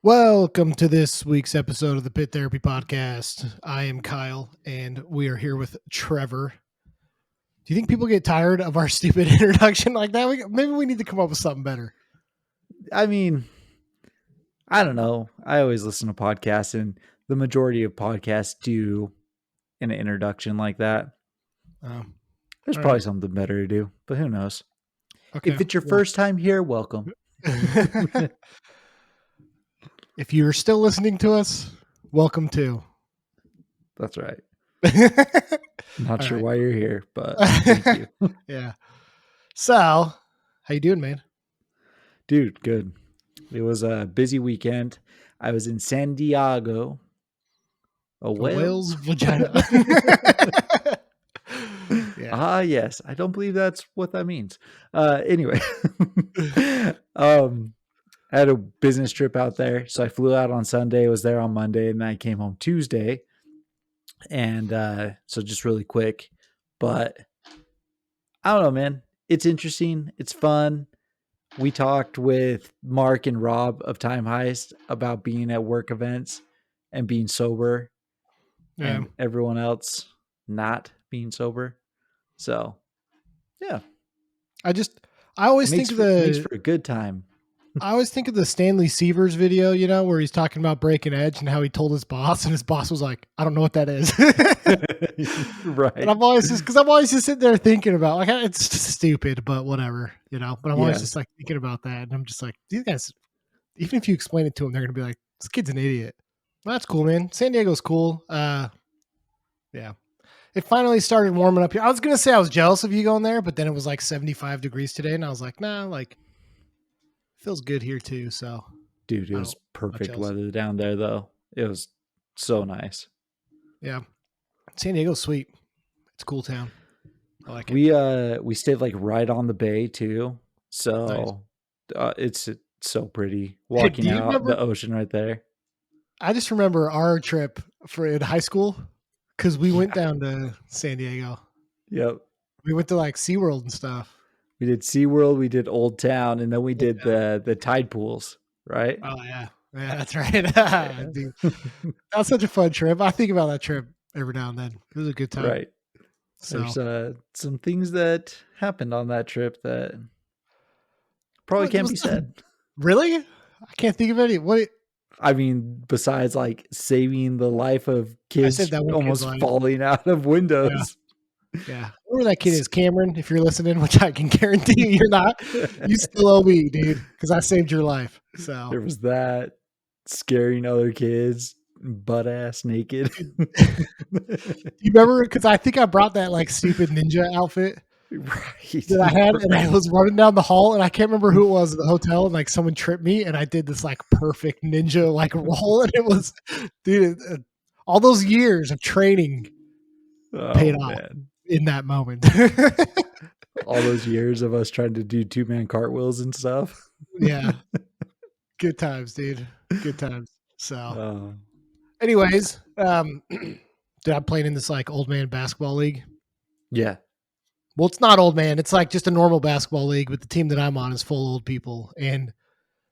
Welcome to this week's episode of the Pit Therapy Podcast. I am Kyle, and we are here with Trevor. Do you think people get tired of our stupid introduction like that? Maybe we need to come up with something better. I mean, I don't know. I always listen to podcasts, and the majority of podcasts do an introduction like that. There's all probably right. something better to do, but who knows? Okay. If it's your first time here, welcome. If you're still listening to us, welcome too. That's right. All Not sure right. why you're here, but thank you. Yeah. So, how you doing, man? Dude, good. It was a busy weekend. I was in San Diego. A Whale's whale's vagina. Yeah. Yes. I don't believe that's what that means. Anyway. I had a business trip out there. So I flew out on Sunday, was there on Monday, and then I came home Tuesday. And so just really quick. But I don't know, man. It's interesting. It's fun. We talked with Mark and Rob of Time Heist about being at work events and being sober and everyone else not being sober. So, yeah. I always makes think of for a good time. I always think of the Stanley Sievers video, where he's talking about Breaking Edge and how he told his boss, and his boss was like, "I don't know what that is." Right. And I'm always just sitting there thinking about, like, it's just stupid, but whatever, But I'm always just like thinking about that, and I'm just like, these guys, even if you explain it to them, they're gonna be like, "This kid's an idiot." Well, that's cool, man. San Diego's cool. Yeah. It finally started warming up here. I was gonna say I was jealous of you going there, but then it was like 75 degrees today, and I was like, nah, like, feels good here too. So, dude, it was perfect weather down there, though. It was so nice. Yeah, San Diego's sweet. It's a cool town. I like it. We stayed like right on the bay too, so nice. It's so pretty walking out the ocean right there. I just remember our trip in high school because we went down to San Diego. Yep. We went to like SeaWorld and stuff. We did SeaWorld, we did Old Town, and then we did the tide pools, right? Oh, yeah. Yeah, that's right. Dude, that was such a fun trip. I think about that trip every now and then. It was a good time. Right. So. There's some things that happened on that trip that probably can't be said. Really? I can't think of any. I mean, besides like saving the life of kids almost falling out of windows. Yeah. Whoever that kid is, Cameron, if you're listening, which I can guarantee you're not, you still owe me, dude, because I saved your life. So there was that, scaring other kids butt ass naked. You remember? Because I think I brought that like stupid ninja outfit that I had, and I was running down the hall, and I can't remember who it was at the hotel, and like someone tripped me, and I did this like perfect ninja like roll, and it was, dude, all those years of training paid off in that moment. All those years of us trying to do 2-man cartwheels and stuff. Yeah. Good times, dude. Good times. So, anyways, dude, I'm playing in this like old man basketball league. Yeah. Well, it's not old man. It's like just a normal basketball league, but the team that I'm on is full of old people. And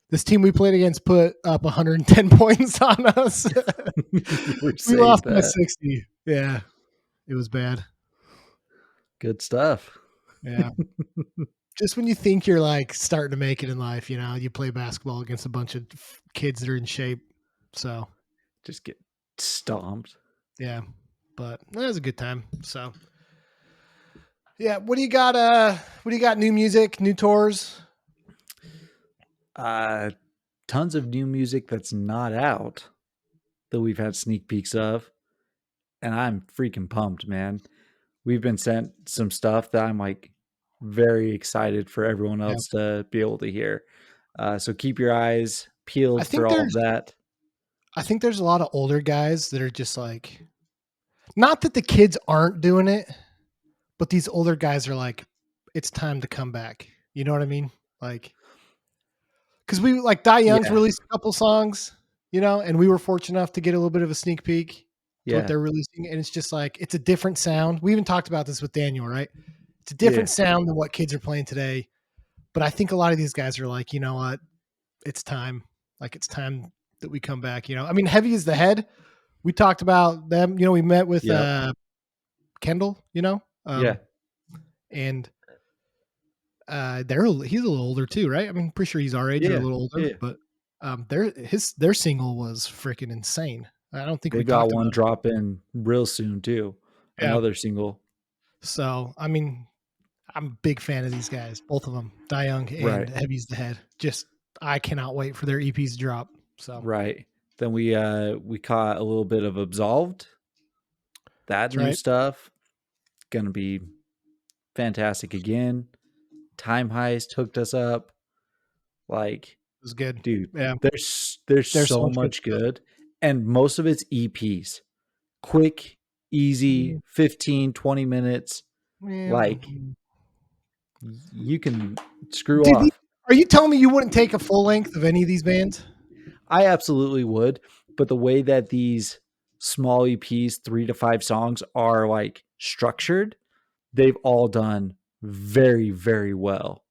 this team we played against put up 110 points on us. We lost by 60. Yeah. It was bad. Good stuff. Yeah. Just when you think you're like starting to make it in life, you play basketball against a bunch of kids that are in shape. So just get stomped. Yeah. But that was a good time. So yeah. What do you got? New music, new tours? Tons of new music that's not out that we've had sneak peeks of. And I'm freaking pumped, man. We've been sent some stuff that I'm like very excited for everyone else to be able to hear. So keep your eyes peeled for all of that. I think there's a lot of older guys that are just like, not that the kids aren't doing it, but these older guys are like, it's time to come back. You know what I mean? Like, because we like Die Young's released a couple songs, and we were fortunate enough to get a little bit of a sneak peek to what they're releasing. And it's just like, it's a different sound. We even talked about this with Daniel, right? It's a different sound than what kids are playing today. But I think a lot of these guys are like, you know what? It's time. Like, it's time that we come back. I mean, Heavy is the Head. We talked about them. We met with Yep. Kendall. Yeah. And he's a little older too, right? I mean, pretty sure he's our age or a Yeah. little older, Yeah. but their single was freaking insane. I don't think we They've got talked one about it. dropping real soon too. Yeah. Another single. So I mean, I'm a big fan of these guys, both of them, Young and Right. Heavy's the Head. Just I cannot wait for their EPs to drop. So Right. Then we caught a little bit of Absolved. That that's new right. stuff gonna be fantastic again. Time Heist hooked us up. Like, It was good. dude, Yeah, there's there's so so much good much stuff. good, and most of it's EPs. Quick, easy, 15, 20 minutes. Yeah. Like, you can screw Did he, off. are you telling me you wouldn't take a full length of any of these bands? I absolutely would, but the way that these small EPs, 3 to 5 songs are like structured, they've all done very, very well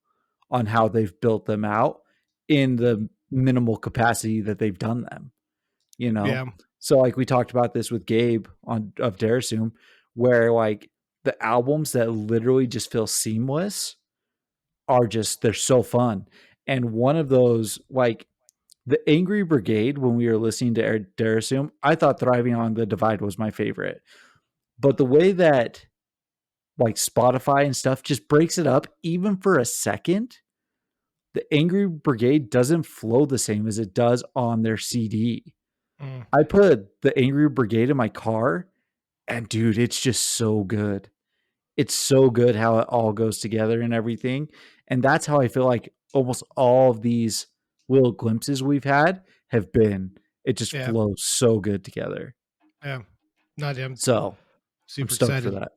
on how they've built them out in the minimal capacity that they've done them, you know? Yeah, So like we talked about this with Gabe on of Darasum, where like the albums that literally just feel seamless are just they're so fun. And one of those, like the Angry Brigade, when we were listening to Darasum, I thought Thriving on the Divide was my favorite. But the way that like Spotify and stuff just breaks it up, even for a second, the Angry Brigade doesn't flow the same as it does on their CD. mm, I put the Angry Brigade in my car, and dude, it's just so good. It's so good how it all goes together and everything. And that's how I feel like almost all of these little glimpses we've had have been. It just yeah, flows so good together. yeah. Not I'm So I'm super stoked for excited. that.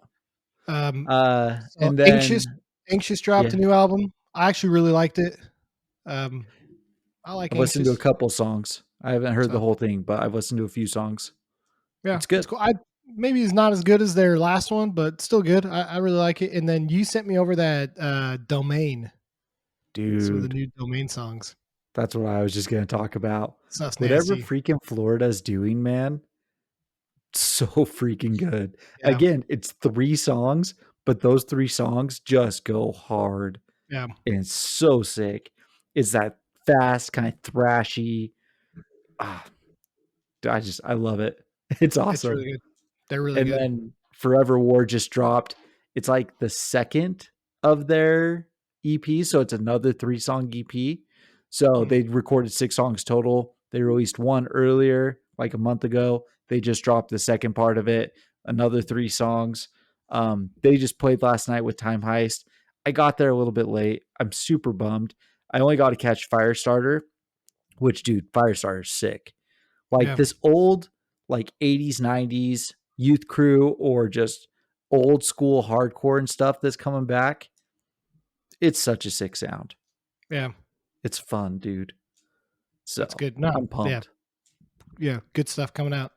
Um, so And Anxious, then Anxious dropped yeah, a new album. I actually really liked it. Um, I like I've listened to a Anxious. couple songs. I haven't heard the So whole thing, but I've listened to a few songs. yeah, It's it's good. cool. Maybe it's not as good as their last one, but still good. I really like it. And then you sent me over that Domain, some of the Dude, new Domain songs. that's what I was just going to talk about. Stuff's Whatever nasty. freaking Florida's doing, man, so freaking good. Yeah, Again, it's 3 songs, but those 3 songs just go hard yeah, and so sick. It's that fast, kind of thrashy. Ah, I love it. It's it's awesome. really good. They're really And good. then Forever War just dropped. It's like the second of their EP, so it's another 3-song EP. So Mm, they recorded 6 songs total. They released one earlier, like a month ago. They just dropped the second part of it, another 3 songs. They just played last night with Time Heist. I got there a little bit late. I'm super bummed. I only got to catch Firestarter, which, dude, Firestarter's sick. Like yeah, this old, like 80s, 90s youth crew or just old school hardcore and stuff that's coming back. It's such a sick sound. yeah. It's fun, dude. That's So good. No, I'm yeah, pumped. yeah. Good stuff coming out.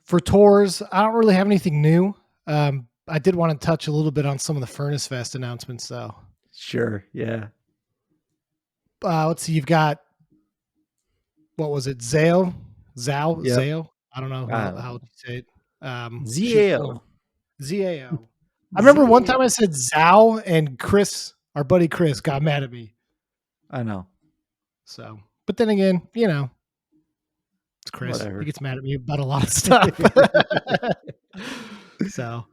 For tours, I don't really have anything new. I did want to touch a little bit on some of the Furnace Fest announcements, though. Sure. Yeah. Let's see. You've got what was it? Yep. Zao. I don't know I how don't you say it. know. Shoot, hold on. ZAO. Zao. I remember one time I ZAO. said Zao, and Chris, our buddy Chris, got mad at me. I know. So, but then again, it's Chris. He Whatever. gets mad at me about a lot of stuff. So,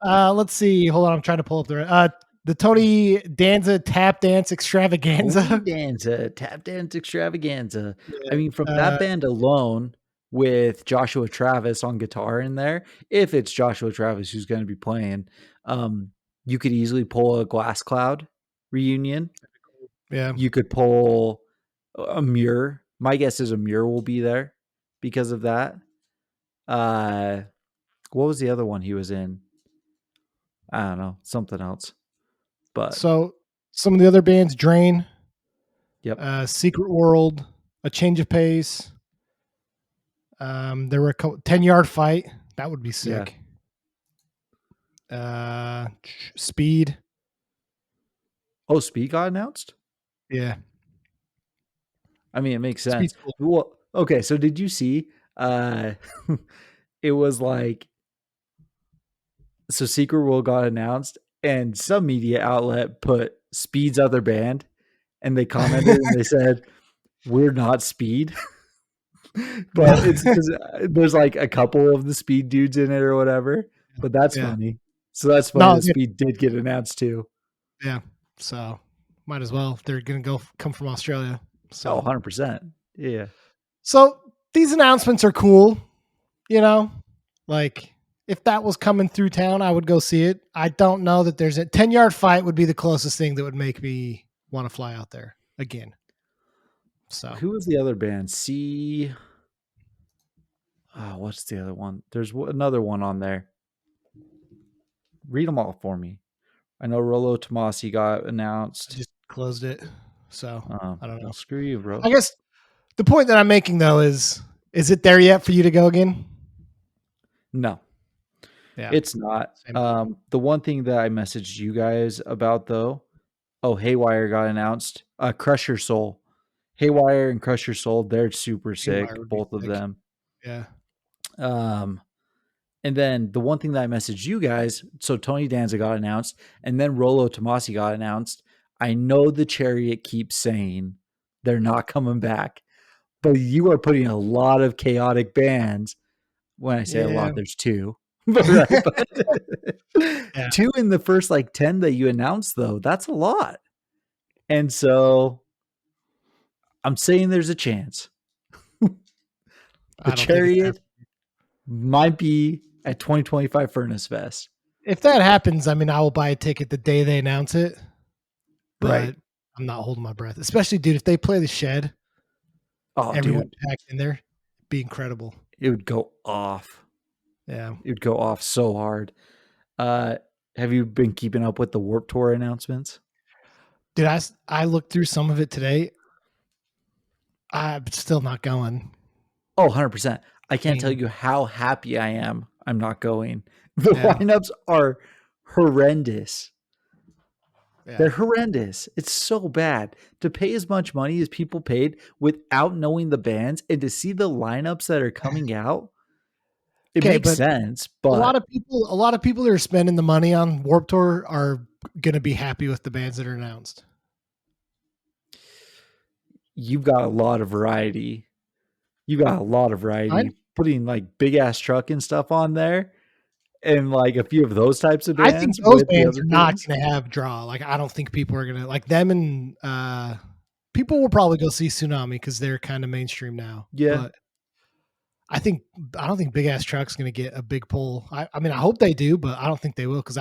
let's see. Hold on, I'm trying to pull up the Tony Danza tap dance Tony extravaganza. Danza, Tap Dance Extravaganza. I Yeah. mean, from that band alone, with Joshua Travis on guitar in there, if it's Joshua Travis who's going to be playing, um, you could easily pull a Glass Cloud reunion. Yeah. You could pull a Muir. My guess is a Muir will be there because of that. Uh, what was the other one he was in? I don't know, something else. But So some of the other bands: Drain, yep, Secret World, A Change of Pace. There were 10-yard fight. That would be yeah. sick. Speed. Oh, Speed got announced. Yeah. I mean, it makes sense. Speed's cool. Well, okay, so did you see, uh, it was like so Secret World got announced, and some media outlet put Speed's other band, and they commented and they said, "We're not Speed." No. But it's because there's, like, a couple of the Speed dudes in it or whatever, but that's Yeah. funny. So that's funny No, that yeah, Speed did get announced too. yeah. So might as well. They're gonna come from Australia. Oh, So 100%. Yeah. so these announcements are cool, you know? Like if that was coming through town, I would go see it. I don't know that there's a 10-yard fight would be the closest thing that would make me want to fly out there again. So Who was the other band? What's the other one? There's another one on there. Read them all for me. I know Rolo Tomasi got I announced. just closed it. So I don't Well, know. screw you, bro. I guess the point that I'm making though is it there yet for you to go again? No, Yeah. it's not. Same. The one thing that I messaged you guys about though, oh, Haywire got announced. Crush Your Soul. Haywire and Crush Your Soul, they're super Haywire sick, would be both of sick. them. Yeah. Um, and then the one thing that I messaged you guys, so Tony Danza got announced, and then Rolo Tomasi got announced. I know the Chariot keeps saying they're not coming back, but you are putting a lot of chaotic bands. When I say a Yeah. lot, there's two, but right, but Yeah. two in the first like 10 that you announced, though, that's a lot. And so I'm saying there's a chance. The I don't think it's Chariot happening. might be at 2025 Furnace Fest. If that happens, I mean, I will buy a ticket the day they announce it, Right. but I'm not holding my breath. Especially, dude, if they play the Shed, Oh, everyone dude, packed in there, it'd be incredible. it would go off. Yeah. It would go off so hard. Uh, have you been keeping up with the Warp Tour announcements? Dude, I looked through some of it today. I'm still not going. Oh, 100%. I I can't tell mean, you how happy I am I'm not going. The yeah. lineups are horrendous. They're Yeah. horrendous. It's so bad to pay as much money as people paid without knowing the bands and to see the lineups that are coming out. It Okay, makes but sense, a lot but of people a lot of people that are spending the money on Warp Tour are gonna be happy with the bands that are announced. you've got a lot of variety. You got a lot of I variety. Putting like big ass truck and stuff on there and like a few of those types of I think bands those with the bands other are not things. gonna have draw. Like, I don't think people are gonna like them and, people will probably go see Tsunami because 'cause they're kinda mainstream now, Yeah, but I think I don't think Big Ass Truck's gonna get a big pull. I mean, I hope they do, but I don't think they will because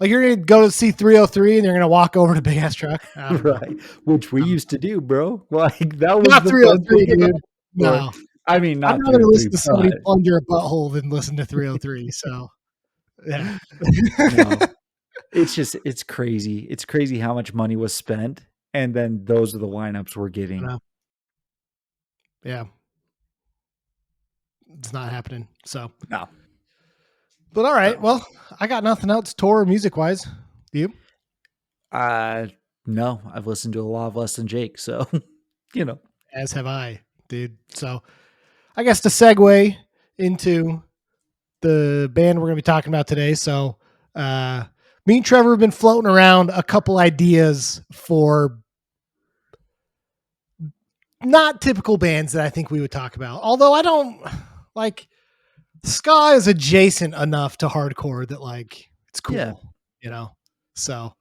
you're gonna go to see 303 and they're gonna walk over to Big Ass Truck? I don't know. right. Which we Um, used to do, bro. Like that was Not the fun 303, thing about dude. the tour. No. I mean, I'd not rather listen 303, to somebody but plunger a butthole than listen to 303, so, yeah. no. It's crazy. It's crazy how much money was spent, and then those are the lineups we're I getting. know. Yeah. It's not happening, so No, but alright, no. well, I got nothing else tour music-wise. You? Uh, no, I've listened to a lot of Less Than Jake, so, you know. As have I, dude, so I guess to segue into the band we're gonna be talking about today. So, me and Trevor have been floating around a couple ideas for not typical bands that I think we would talk about. Although I don't like ska is adjacent enough to hardcore that like it's Yeah. cool, you know. So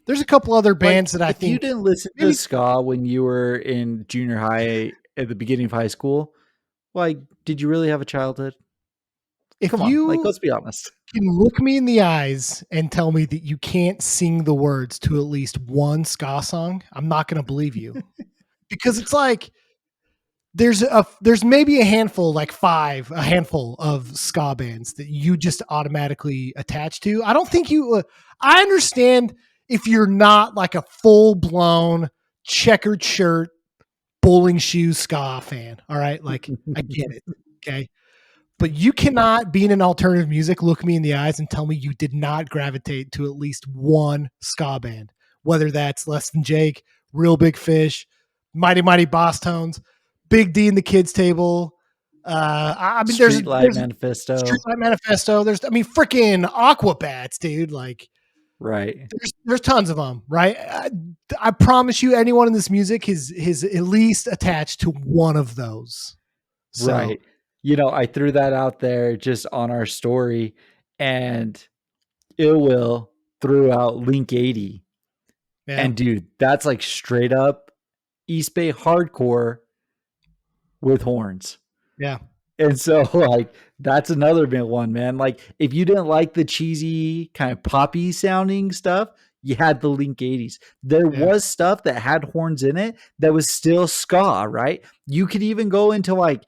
there's a couple other Like, bands that I if you think didn't listen to maybe ska when you were in junior high at the beginning of high school, like, did you really have a childhood? if Come on, like, you let's be honest. can look me in the eyes and tell me that you can't sing the words to at least one ska song, I'm not going to believe you because it's like there's maybe a handful, like a handful of ska bands that you just automatically attach to. I don't think you. I understand if you're not like a full blown checkered shirt, bowling shoes ska fan. All right, like I get it. Okay, but you cannot be in an alternative music, look me in the eyes and tell me you did not gravitate to at least one ska band, whether that's Less Than Jake, Real Big Fish, Mighty Mighty Boss Tones, Big D and the Kids Table. I mean, Streetlight there's Manifesto. Streetlight Manifesto. There's, I mean, freaking Aquabats, dude. Like, Right. there's tons of them, right? I promise you, anyone in this music is at least attached to one of those. So Right. I threw that out there just on our story, and it will threw out Link 80. yeah, And dude, that's like straight up East Bay hardcore with horns. yeah, And so, like, that's another big one, man. Like, if you didn't like the cheesy, kind of poppy sounding stuff, you had the Link 80s. There yeah. was stuff that had horns in it that was still ska, right? You could even go into like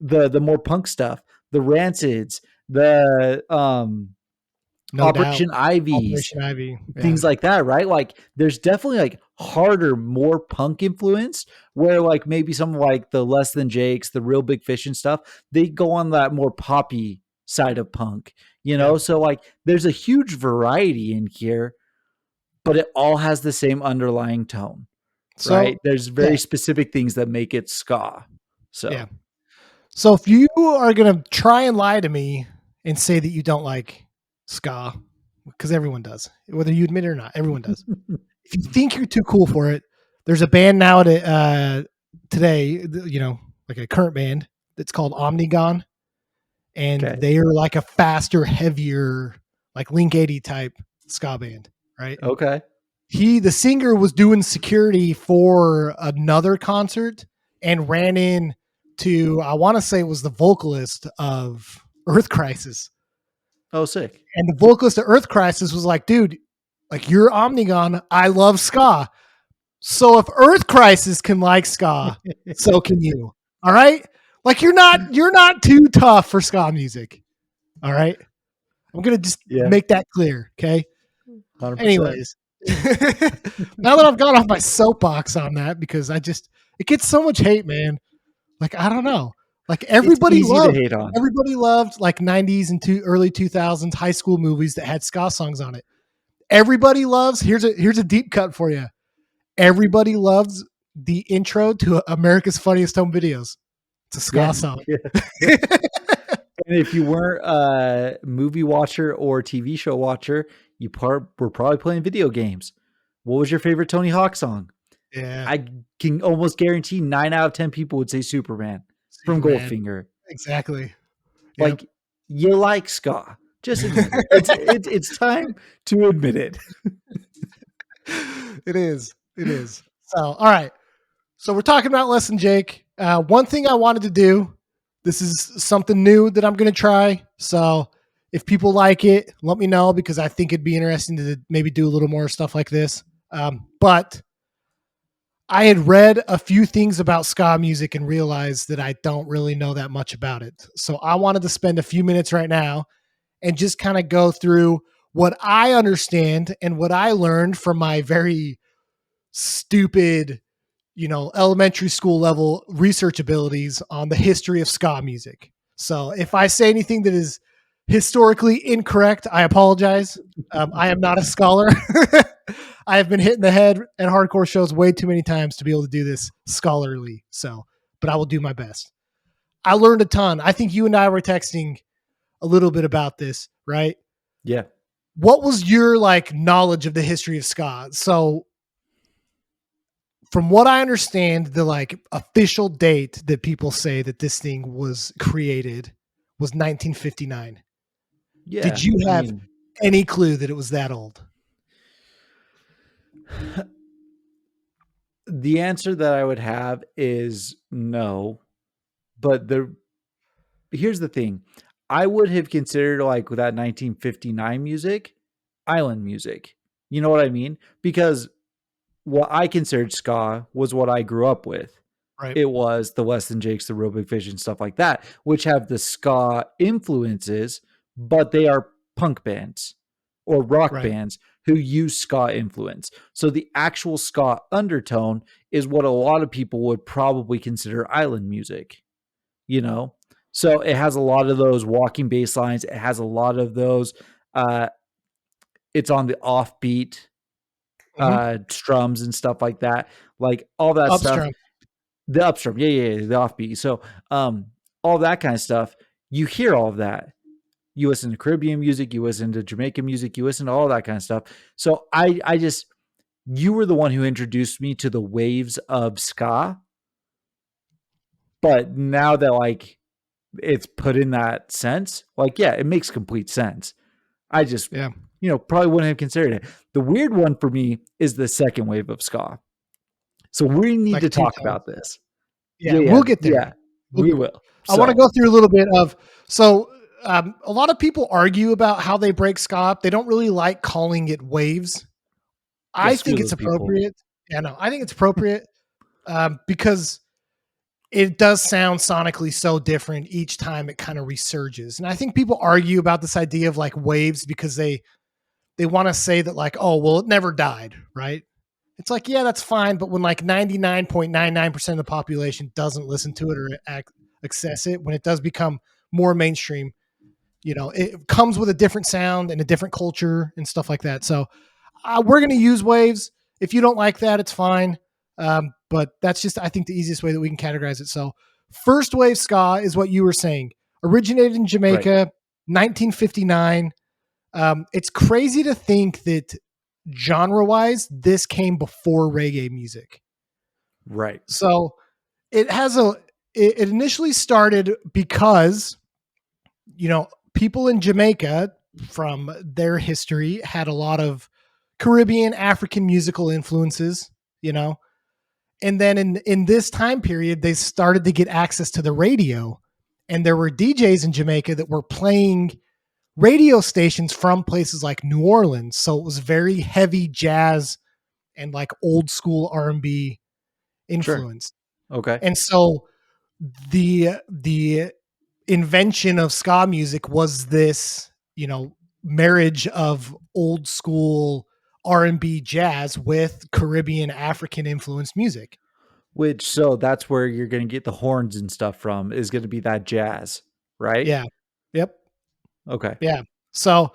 the more punk stuff, the Rancids, the No doubt. Operation Ivies, Operation Ivy. Yeah, things like that, right? Like there's definitely like harder, more punk influence where like maybe some like the Less Than Jakes, the Real Big Fish and stuff, they go on that more poppy side of punk, yeah. So like there's a huge variety in here, but it all has the same underlying tone, right? So There's yeah, very specific things that make it ska. yeah. So So if you are gonna try and lie to me and say that you don't like ska, because everyone does, whether you admit it or not, everyone does. If you think you're too cool for it, there's a band now today, like a current band that's called Omnigon, and okay. they are like a faster, heavier, like Link 80 type ska band, right? Okay. The singer was doing security for another concert and ran in to, I want to say it was the vocalist of Earth Crisis. Oh, sick. And the vocalist of Earth Crisis was like, dude, like, you're Omnigon. I love ska. So if Earth Crisis can like ska, so can you. All right? Like, you're not too tough for ska music. All right? I'm gonna just Yeah. make that clear. Okay. 100%. Anyways, now that I've got off my soapbox on that, because it gets so much hate, man. Like, I don't know. Like, It's easy to hate on. everybody loved like 90s and early 2000s high school movies that had ska songs on it. Everybody loves, here's a deep cut for you. Everybody loves the intro to America's Funniest Home Videos. It's a ska Yeah. song. Yeah. Yeah. And if you weren't a movie watcher or TV show watcher, were probably playing video games. What was your favorite Tony Hawk song? Yeah. I can almost guarantee 9 out of 10 people would say Superman from Superman. Goldfinger. Exactly. Yep. Like, you like ska. Just admit it. It's time to admit it. It is. It is. So, all right. So we're talking about Less Than Jake. One thing I wanted to do, this is something new that I'm going to try. So if people like it, let me know, because I think it'd be interesting to maybe do a little more stuff like this. But I had read a few things about ska music and realized that I don't really know that much about it. So I wanted to spend a few minutes right now and just kind of go through what I understand and what I learned from my very stupid, elementary school level research abilities on the history of ska music. So if I say anything that is historically incorrect, I apologize. I am not a scholar. I have been hit in the head at hardcore shows way too many times to be able to do this scholarly. So, but I will do my best. I learned a ton. I think you and I were texting a little bit about this, right? Yeah. What was your like knowledge of the history of ska? So from what I understand, the like official date that people say that this thing was created was 1959. Yeah. Did you I have mean, any clue that it was that old? the answer that I would have is no. But here's the thing. I would have considered like that 1959 music, island music. You know what I mean? Because what I considered ska was what I grew up with. Right. It was the Less Than Jakes, the Real Big Fish, and stuff like that, which have the ska influences, but they are punk bands or rock Right. bands who use ska influence. So the actual ska undertone is what a lot of people would probably consider island music, you know? So it has a lot of those walking bass lines. It has a lot of those. Uh, it's on the offbeat Mm-hmm. strums and stuff like that. Like all that stuff Upstrom. the upstream, yeah, the offbeat. So, um, all that kind of stuff, you hear all of that. You listen to Caribbean music, you listen to Jamaican music, you listen to all that kind of stuff. So I just you were the one who introduced me to the waves of ska, but now that like it's put in that sense, like yeah, it makes complete sense. I just Yeah, probably wouldn't have considered it. The weird one for me is the second wave of ska. So we need like to two talk tone. about this. Yeah, Yeah, we'll get there. yeah, We'll we get will. I wanna So go through a little bit of so, a lot of people argue about how they break ska up. They don't really like calling it waves. yeah, I screw think it's those people. appropriate. Yeah, no, I think it's appropriate, because it does sound sonically so different each time it kinda resurges, and I think people argue about this idea of, like, waves because they wanna say that, like, "Oh, well, it never died," right? It's like, yeah, that's fine, but when like 99.99% of the population doesn't listen to it or access it, when it does become more mainstream, it comes with a different sound and a different culture and stuff like that. So we're going to use waves. If you don't like that, it's fine. But that's just, I think, the easiest way that we can categorize it. So first wave ska is what you were saying. Originated in Right, Jamaica, 1959. It's crazy to think that genre wise, this came before reggae music. right, So it has a, it initially started because, people in Jamaica from their history had a lot of Caribbean, African musical influences, you know, and then in this time period, they started to get access to the radio. And there were DJs in Jamaica that were playing radio stations from places like New Orleans. So it was very heavy jazz and like old school R&B sure, influence. okay. And so the invention of ska music was this, marriage of old school R&B jazz with Caribbean African influenced music. Which so that's where you're gonna get the horns and stuff from is gonna be that jazz, right? Yeah. Yep. Okay. Yeah. So,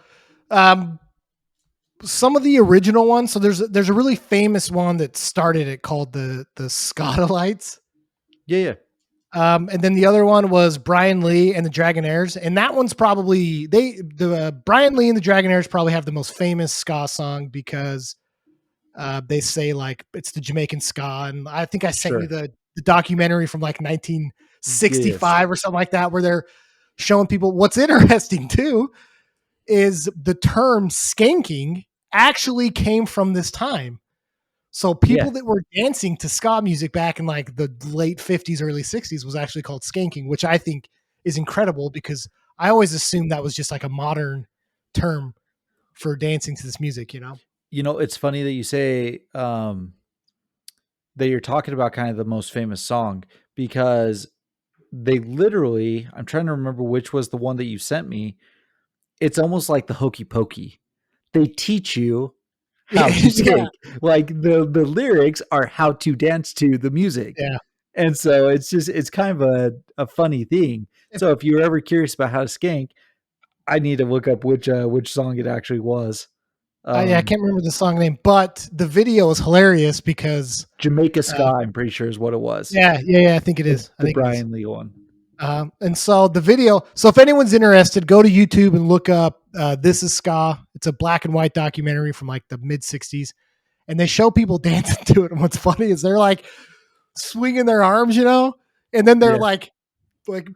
um, some of the original ones. So there's a really famous one that started it called the Scotalites. Yeah. And then the other one was Brian Lee and the Dragonaires, and that one's probably Brian Lee and the Dragonaires probably have the most famous ska song because they say like it's the Jamaican ska, and I think I sent you Sure. the documentary from like Yes. 1965 or something like that, where they're showing people. What's interesting too is the term skanking actually came from this time. So Yeah. people that were dancing to ska music back in like the late 50s, early 60s was actually called skanking, which I think is incredible because I always assumed that was just like a modern term for dancing to this music. It's funny that you say, that you're talking about kind of the most famous song because they literally I'm trying to remember which was the one that you sent me. It's almost like the hokey pokey. They teach you how to Yeah. skate. Like the lyrics are how to dance to the music. Yeah. And so it's kind of a funny thing. If, So if you're ever curious about how to skank, I need to look up which song it actually was. I can't remember the song name, but the video is hilarious because, Jamaica Ska, uh, I'm pretty sure is what it was. yeah, I think it The is. I the think it is. Brian Lee one. And so the video, so if anyone's interested, go to YouTube and look up This Is Ska. It's a black and white documentary from like the mid 60s. And they show people dancing to it. And what's funny is they're like swinging their arms, and then they're Yeah. like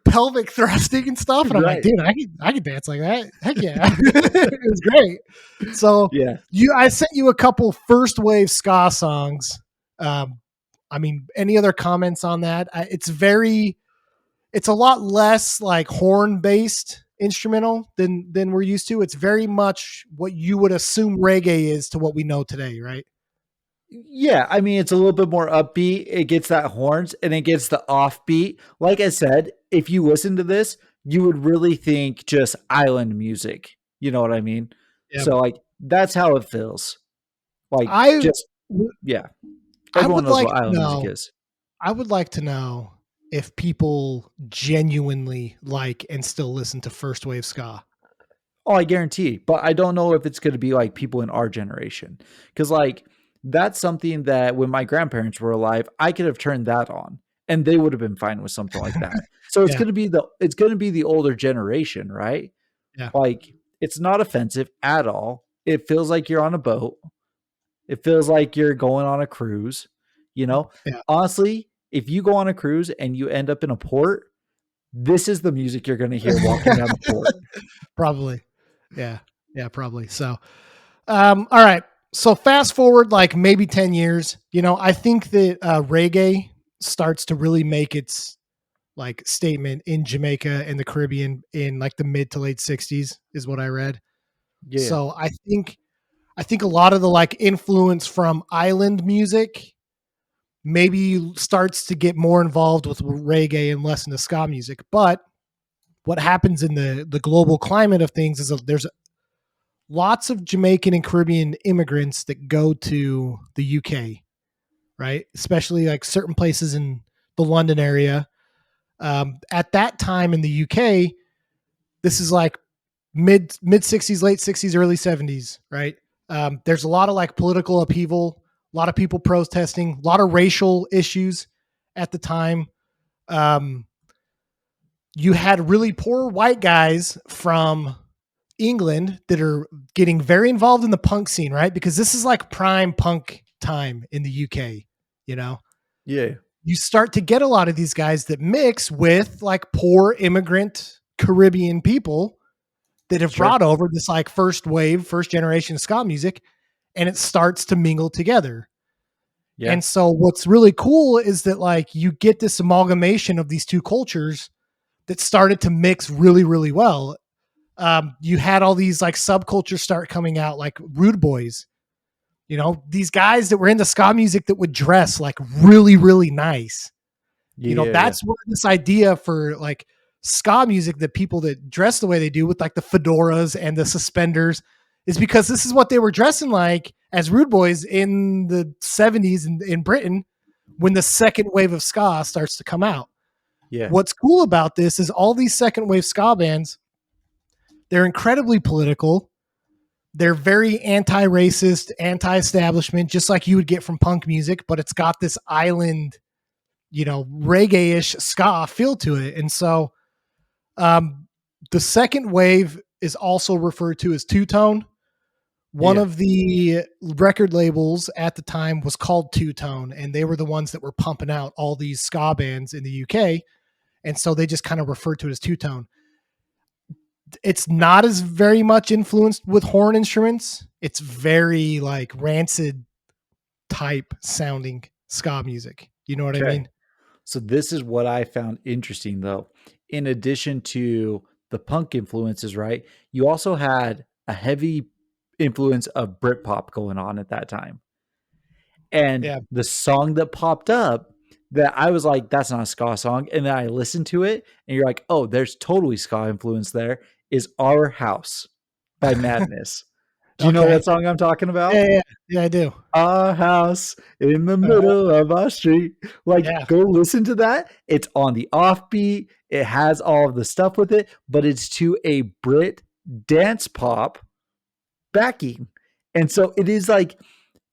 pelvic thrusting and stuff. And I'm like, Right. dude, I could dance like that. Heck yeah. It was great. So Yeah. I sent you a couple first wave ska songs. Um, I mean, any other comments on that? It's a lot less like horn based instrumental than we're used to. It's very much what you would assume reggae is to what we know today, right? Yeah, I mean, it's a little bit more upbeat. It gets that horns and it gets the offbeat. Like I said, if you listen to this, you would really think just island music. You know what I mean? Yeah. So like that's how it feels. Like I just yeah. I Everyone would knows like what to island music know. is. I would like to know if people genuinely like and still listen to first wave ska. Oh, I guarantee. But I don't know if it's going to be like people in our generation. Cuz like that's something that when my grandparents were alive, I could have turned that on and they would have been fine with something like that. So Yeah, it's going to be the older generation, right? yeah, Like it's not offensive at all. It feels like you're on a boat. It feels like you're going on a cruise, you know? yeah. Honestly, if you go on a cruise and you end up in a port, this is the music you're going to hear walking down the port. Probably. Yeah, yeah, probably. So, all right. So fast forward like maybe 10 years, I think that reggae starts to really make its like statement in Jamaica and the Caribbean in like the mid to late 60s is what I read. Yeah. So I think a lot of the like influence from island music maybe starts to get more involved with reggae and less into ska music. But what happens in the global climate of things is there's lots of Jamaican and Caribbean immigrants that go to the UK, right? Especially like certain places in the London area. At that time in the UK, this is like mid 60s, late 60s, early 70s, right? There's a lot of like political upheaval, a lot of people protesting, a lot of racial issues at the time. Um, you had really poor white guys from England that are getting very involved in the punk scene, right? Because this is like prime punk time in the UK, you know? Yeah. You start to get a lot of these guys that mix with like poor immigrant Caribbean people that have Sure. brought over this like first wave, first generation ska music, and it starts to mingle together. Yeah. And so what's really cool is that like you get this amalgamation of these two cultures that started to mix really, really well. You had all these like subcultures start coming out, like Rude Boys. These guys that were into ska music that would dress like really, really nice. Yeah. Yeah. That's where this idea for like ska music, that people that dress the way they do with like the fedoras and the suspenders, is because this is what they were dressing like as Rude Boys in the 70s in Britain when the second wave of ska starts to come out. Yeah. What's cool about this is all these second wave ska bands, they're incredibly political. They're very anti-racist, anti-establishment, just like you would get from punk music, but it's got this island, reggae-ish ska feel to it. And so um, the second wave is also referred to as two-tone. One Yeah. of the record labels at the time was called Two Tone, and they were the ones that were pumping out all these ska bands in the UK. And so they just kind of referred to it as Two Tone. It's not as very much influenced with horn instruments. It's very like rancid type sounding ska music. You know what I Okay. mean? So this is what I found interesting though. In addition to the punk influences, right? You also had a heavy influence of Britpop going on at that time. And Yeah. the song that popped up that I was like, that's not a ska song. And then I listened to it and you're like, oh, there's totally ska influence there, is Our House by Madness. Do you know Okay. what song I'm talking Yeah, about? yeah, yeah, I do. Our house in the Uh, middle of our street. Like, yeah, go listen to that. It's on the offbeat. It has all of the stuff with it, but it's to a Brit dance pop backing. And so it is like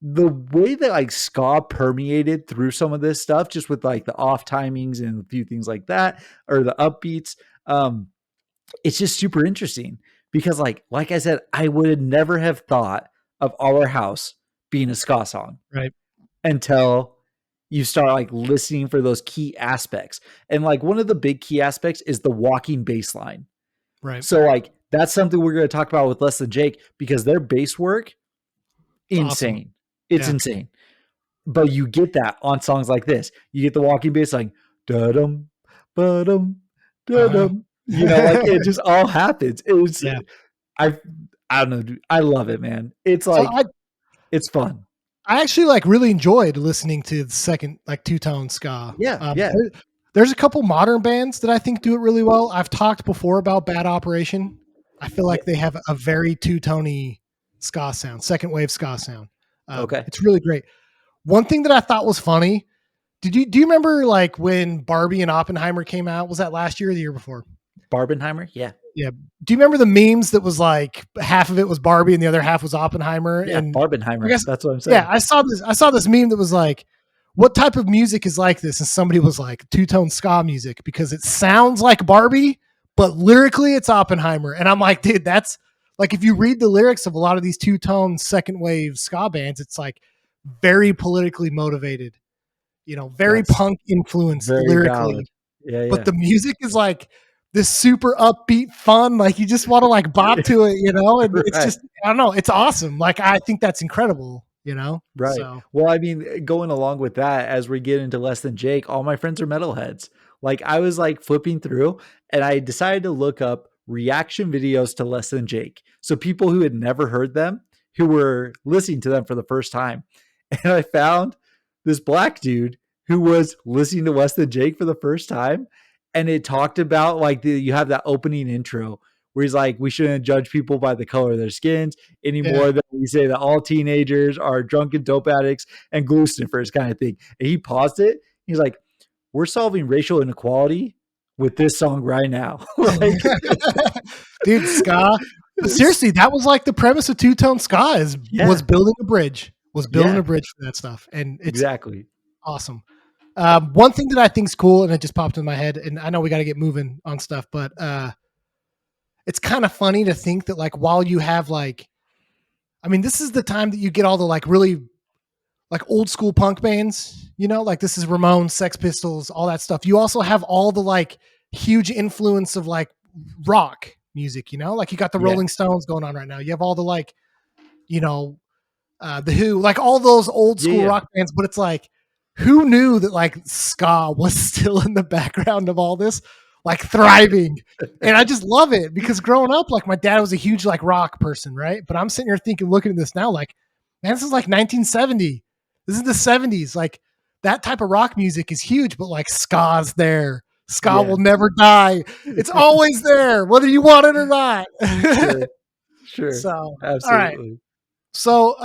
the way that like ska permeated through some of this stuff, just with like the off timings and a few things like that, or the upbeats. Um, it's just super interesting because like I said, I would never have thought of Our House being a ska song right, until you start like listening for those key aspects. And like one of the big key aspects is the walking bass line. right. So like that's something we're going to talk about with Less Than Jake because their bass work It's awesome. insane. It's Yeah. insane. But you get that on songs like this. You get the walking bass like da dum ba dum da Uh-huh. dum. Like it just all happens. It's Yeah. I I don't know, dude. I love it, man. It's So like it's fun. I actually like really enjoyed listening to the second like two tone ska. Yeah, yeah, There's a couple modern bands that I think do it really well. I've talked before about Bad Operation. I feel yeah. like they have a very two tony ska sound, second wave ska sound. Okay. It's really great. One thing that I thought was funny. Do you remember like when Barbie and Oppenheimer came out? Was that last year or the year before? Barbenheimer? Yeah. Yeah. Do you remember the memes that was like half of it was Barbie and the other half was Oppenheimer? Yeah, And I Barbenheimer. guess That's what I'm yeah, saying. I saw this meme that was like, what type of music is like this? And somebody was like, two-tone ska music because it sounds like Barbie, but lyrically it's Oppenheimer. And I'm like, dude, that's like if you read the lyrics of a lot of these two-tone second wave ska bands, it's like very politically motivated, very That's punk influenced very valid. lyrically. Yeah, But yeah. the music is like this super upbeat fun, like you just want to like bop to it. And it's Right. just I don't know, it's awesome. Like I think that's incredible. Right. So Well, I mean, going along with that, as we get into Less Than Jake, all my friends are metalheads. Like I was like flipping through and I decided to look up reaction videos to Less Than Jake. So people who had never heard them, who were listening to them for the first time. And I found this black dude who was listening to Less Than Jake for the first time. And it talked about like you have that opening intro where he's like, we shouldn't judge people by the color of their skins yeah. anymore than we say that all teenagers are drunken dope addicts and glue sniffers kind of thing. And he paused it. He's like, we're solving racial inequality with this song right now. Like, Dude, ska. But seriously, that was like the premise of two tone ska is was yeah, building a bridge, was building yeah, a bridge for that stuff, and it's exactly. awesome. One thing that I think is cool, and it just popped in my head, and I know we got to get moving on stuff, but it's kind of funny to think that like while you have like, I mean, this is the time that you get all the like really like old school punk bands, like this is Ramones, Sex Pistols, all that stuff. You also have all the like huge influence of like rock music, like you got the Yeah, Rolling Stones going on right now. You have all the like, you know, the Who, like all those old yeah, school yeah. rock bands. But it's like, who knew that like ska was still in the background of all this, like thriving? And I just love it because growing up, like my dad was a huge like rock person, right? But I'm sitting here thinking, looking at this now, like, man, this is like 1970. This is the 70s. Like that type of rock music is huge, but like ska's there. Ska Yeah. will never die. It's always there, whether you want it or not. Sure, sure. So, all right. Absolutely. So,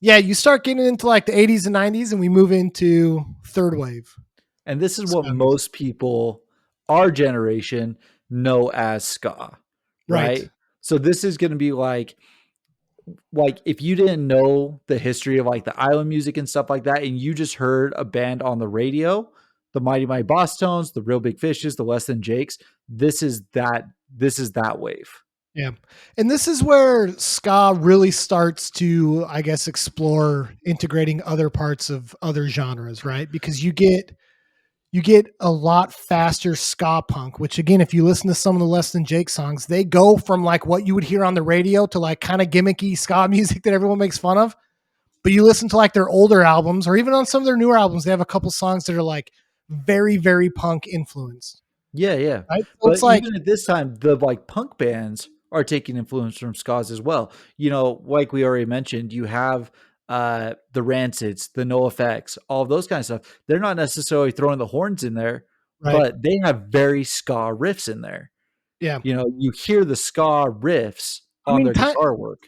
yeah, you start getting into like the 80s and 90s, and we move into third wave And this is what ska music. most people, our generation, know as ska, Right. right? So this is going to be like if you didn't know the history of like the island music and stuff like that, and you just heard a band on the radio, the Mighty Mighty Boss Tones, the Real Big Fishes, the Less Than Jakes, this is that wave. Yeah. And this is where ska really starts to, I guess, explore integrating other parts of other genres, right? Because you get a lot faster ska punk, which again, if you listen to some of the Less Than Jake songs, they go from like what you would hear on the radio to like kind of gimmicky ska music that everyone makes fun of. But you listen to like their older albums or even on some of their newer albums, they have a couple songs that are like very, very punk influenced. Yeah, yeah. Right. So But it's like, even at this time, the like punk bands are taking influence from skas as well. You know, like we already mentioned, you have the Rancids, the No Effects, all of those kind of stuff. They're not necessarily throwing the horns in there, right. but they have very ska riffs in there. Yeah. You know, you hear the ska riffs I on mean, their guitar work.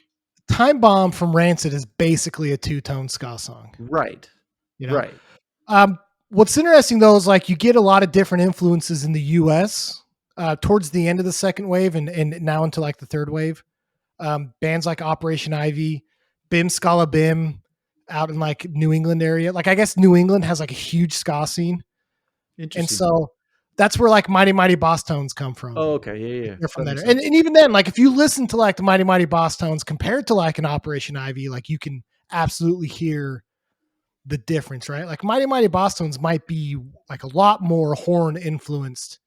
Time Bomb from Rancid is basically a two-tone ska song, Right. you know? Right. What's interesting though is like you get a lot of different influences in the US towards the end of the second wave and now into like the third wave. Bands like Operation Ivy, Bim Scala Bim out in like New England area. Like I guess New England has like a huge ska scene. And Interesting. so that's where like Mighty Mighty Boss Tones come from. Oh, okay. Yeah, Like, yeah. they're from That there. makes And sense. even then, like if you listen to like the Mighty Mighty Boss Tones compared to like an Operation Ivy, like you can absolutely hear the difference, right? Like Mighty Mighty Boss Tones might be like a lot more horn influenced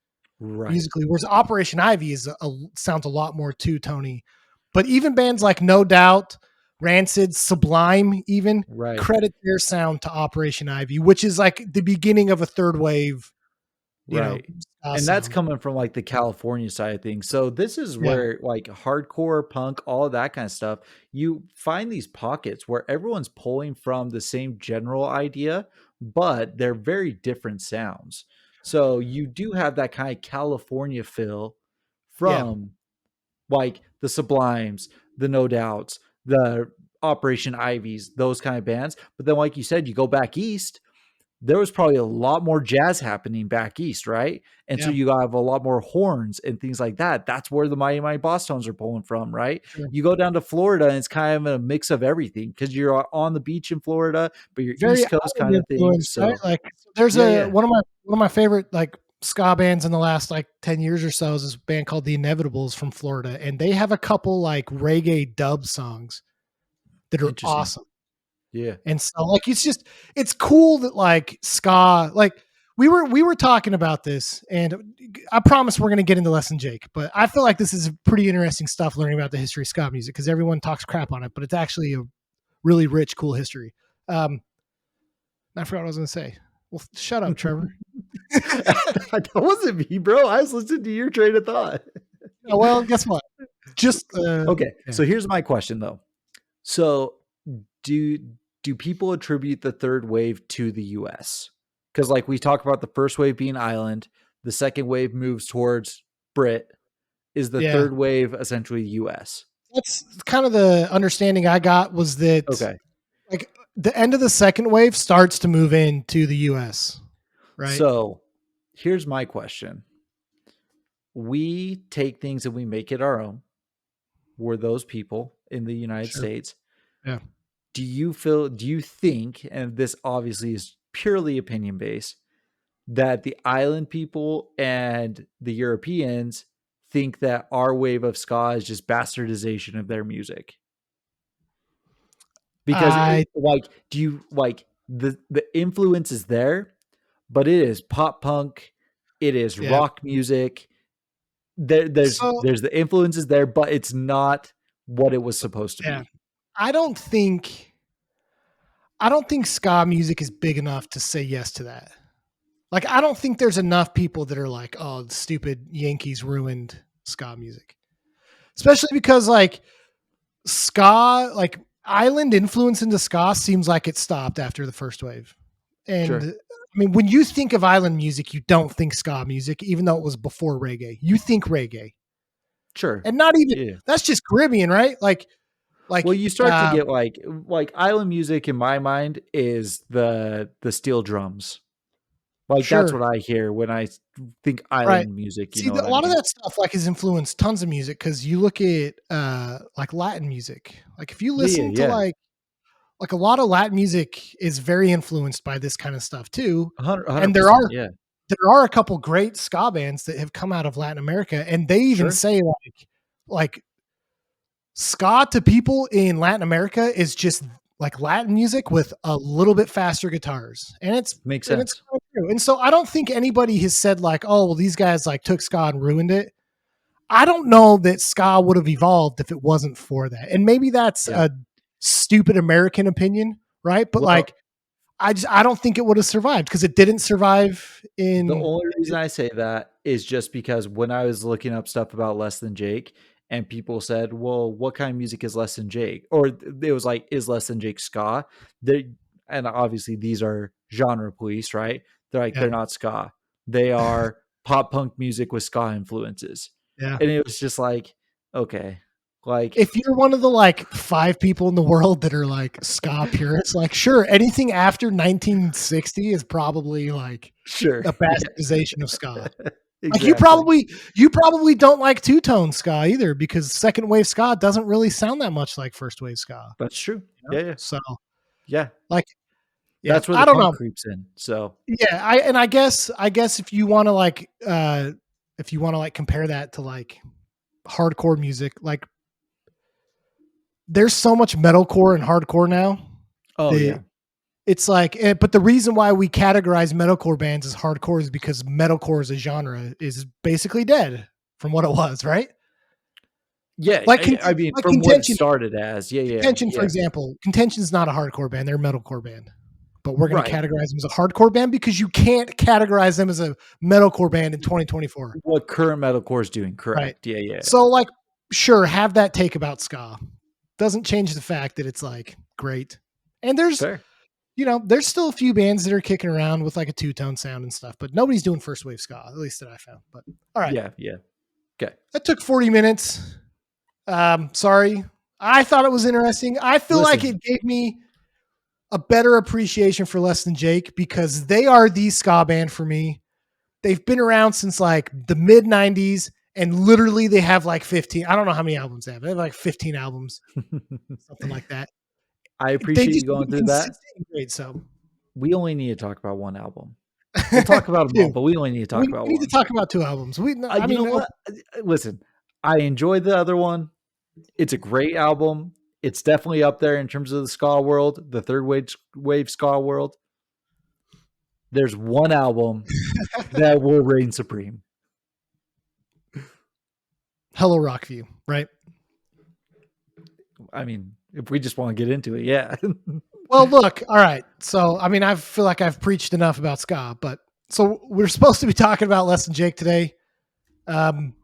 Right. musically, whereas Operation Ivy sounds a lot more two tony. But even bands like No Doubt, Rancid, Sublime, even Right. credit their sound to Operation Ivy, which is like the beginning of a third wave, Right. ska And that's sound. coming from like the California side of things. So this is Yeah, where like hardcore punk, all of that kind of stuff, you find these pockets where everyone's pulling from the same general idea, but they're very different sounds. So you do have that kind of California feel yeah, from like the Sublimes, the No Doubts, the Operation Ivies, those kind of bands. But then, like you said, you go back east, there was probably a lot more jazz happening back east, right? And so Yeah, you have a lot more horns and things like that. That's where the Mighty Mighty Boss Tones are pulling from, right? sure. You go down to Florida and it's kind of a mix of everything because you're on the beach in Florida, but you're Very East Coast island kind of thing. influenced, right? So Like, there's yeah, a yeah, one of my favorite, like, ska bands in the last, like, 10 years or so is this band called The Inevitables from Florida, and they have a couple, like, reggae dub songs that are interesting. awesome. Yeah, And so, like, it's cool that, like, ska, like, we were talking about this, and I promise we're gonna get into Less Than Jake, but I feel like this is pretty interesting stuff learning about the history of ska music because everyone talks crap on it, but it's actually a really rich, cool history. Um, I forgot what I was gonna say. Well, shut up, Trevor. that wasn't me, bro. I was listening to your train of thought. Oh, well, guess what? Just Okay, yeah, so here's my question though. So do do people attribute the third wave to the US? Because like we talk about the first wave being island, the second wave moves towards Brit. Is the yeah. third wave essentially US? That's kind of the understanding I got was that, Okay. like, the end of the second wave starts to move into the US, right? So here's my question. We take things and we make it our own. We're those people in the United Sure. States. Yeah, Do you think, and this obviously is purely opinion based, that the island people and the Europeans think that our wave of ska is just bastardization of their music? Because I like, do you like the influence is there, but it is pop punk, it is yeah. rock music. So There's the influences there, but it's not what it was supposed to yeah, be. I don't think I don't think ska music is big enough to say yes to that. Like, I don't think there's enough people that are like, "Oh, the stupid Yankees ruined ska music," especially because, like, ska, like, island influence into ska seems like it stopped after the first wave. And Sure, I mean, when you think of island music, you don't think ska music, even though it was before reggae. You think reggae, sure, and not even yeah. that's just Caribbean, right? Well, Like, you start to get like island music in my mind is the steel drums. Like that's sure, what I hear when I think right. island music. You See, know what a I lot of mean? that stuff, like, has influenced tons of music because you look at like Latin music. Like, if you Yeah, yeah, listen to, yeah. like, a lot of Latin music is very influenced by this kind of stuff too. And 100%. Yeah, there are a couple great ska bands that have come out of Latin America, and they even sure. say, like ska to people in Latin America is just like Latin music with a little bit faster guitars, and Makes it's sense. kind of true. And so I don't think anybody has said, like, "Oh, well, these guys, like, took ska and ruined it." I don't know that ska would have evolved if it wasn't for that, and maybe that's Yeah. a stupid American opinion, right? But, Well, like, I don't think it would have survived because it didn't survive the in. only reason I say that is just because when I was looking up stuff about Less Than Jake and people said, "Well, what kind of music is Less Than Jake?" Or it was like, "Is Less Than Jake ska?" They and obviously these are genre police, right? They're like, Yeah, they're not ska. They are pop punk music with ska influences. yeah. And it was just like, okay, like If you're one of the, like, 5 people in the world that are, like, ska purists, like, sure, anything after 1960 is probably, like, sure. a Yeah. bastardization of ska. Like, Exactly. you probably don't like two-tone ska either because second wave ska doesn't really sound that much like first wave ska, That's true. you know? Yeah, yeah. So, Yeah. like, yeah, That's where the I don't punk know. creeps in. So, Yeah, I guess if you wanna, like, compare that to, like, hardcore music, like, there's so much metalcore and hardcore now oh that yeah. it's like, but the reason why we categorize metalcore bands as hardcore is because metalcore as a genre is basically dead from what it was, right? Yeah, Like, I mean, like from what it Contention. started as. Yeah, yeah, Contention, for yeah. example, Contention's not a hardcore band; they're a metalcore band. But we're going to Right. categorize them as a hardcore band because you can't categorize them as a metalcore band in 2024, What current metalcore is doing, right? correct. Yeah, yeah. So, like, sure, have that take about ska. Doesn't change the fact that it's, like, great. And Fair. there's still a few bands that are kicking around with, like, a two-tone sound and stuff, but nobody's doing first wave ska, at least that I found. But all right, Yeah, yeah. Okay. that took 40 minutes. Sorry. I thought it was interesting. I feel like Listen, it gave me a better appreciation for Less Than Jake because they are the ska band for me. They've been around since like the mid 90s and literally they have like 15. I don't know how many albums they have. They have like 15 albums, something like that. I They appreciate you just going been through that. consistent and great. So, We only need to talk about one album. We'll talk about them all, dude, but we only need to talk about we need to one. talk about two albums. I You know mean, what? Listen, I enjoyed the other one. It's a great album. It's definitely up there in terms of the ska world, the third wave ska world. There's one album that will reign supreme. Hello Rockview, right? I mean, if we just want to get into it, yeah. Well, look, all right. So, I mean, I feel like I've preached enough about ska, but so we're supposed to be talking about Less Than Jake today. Um,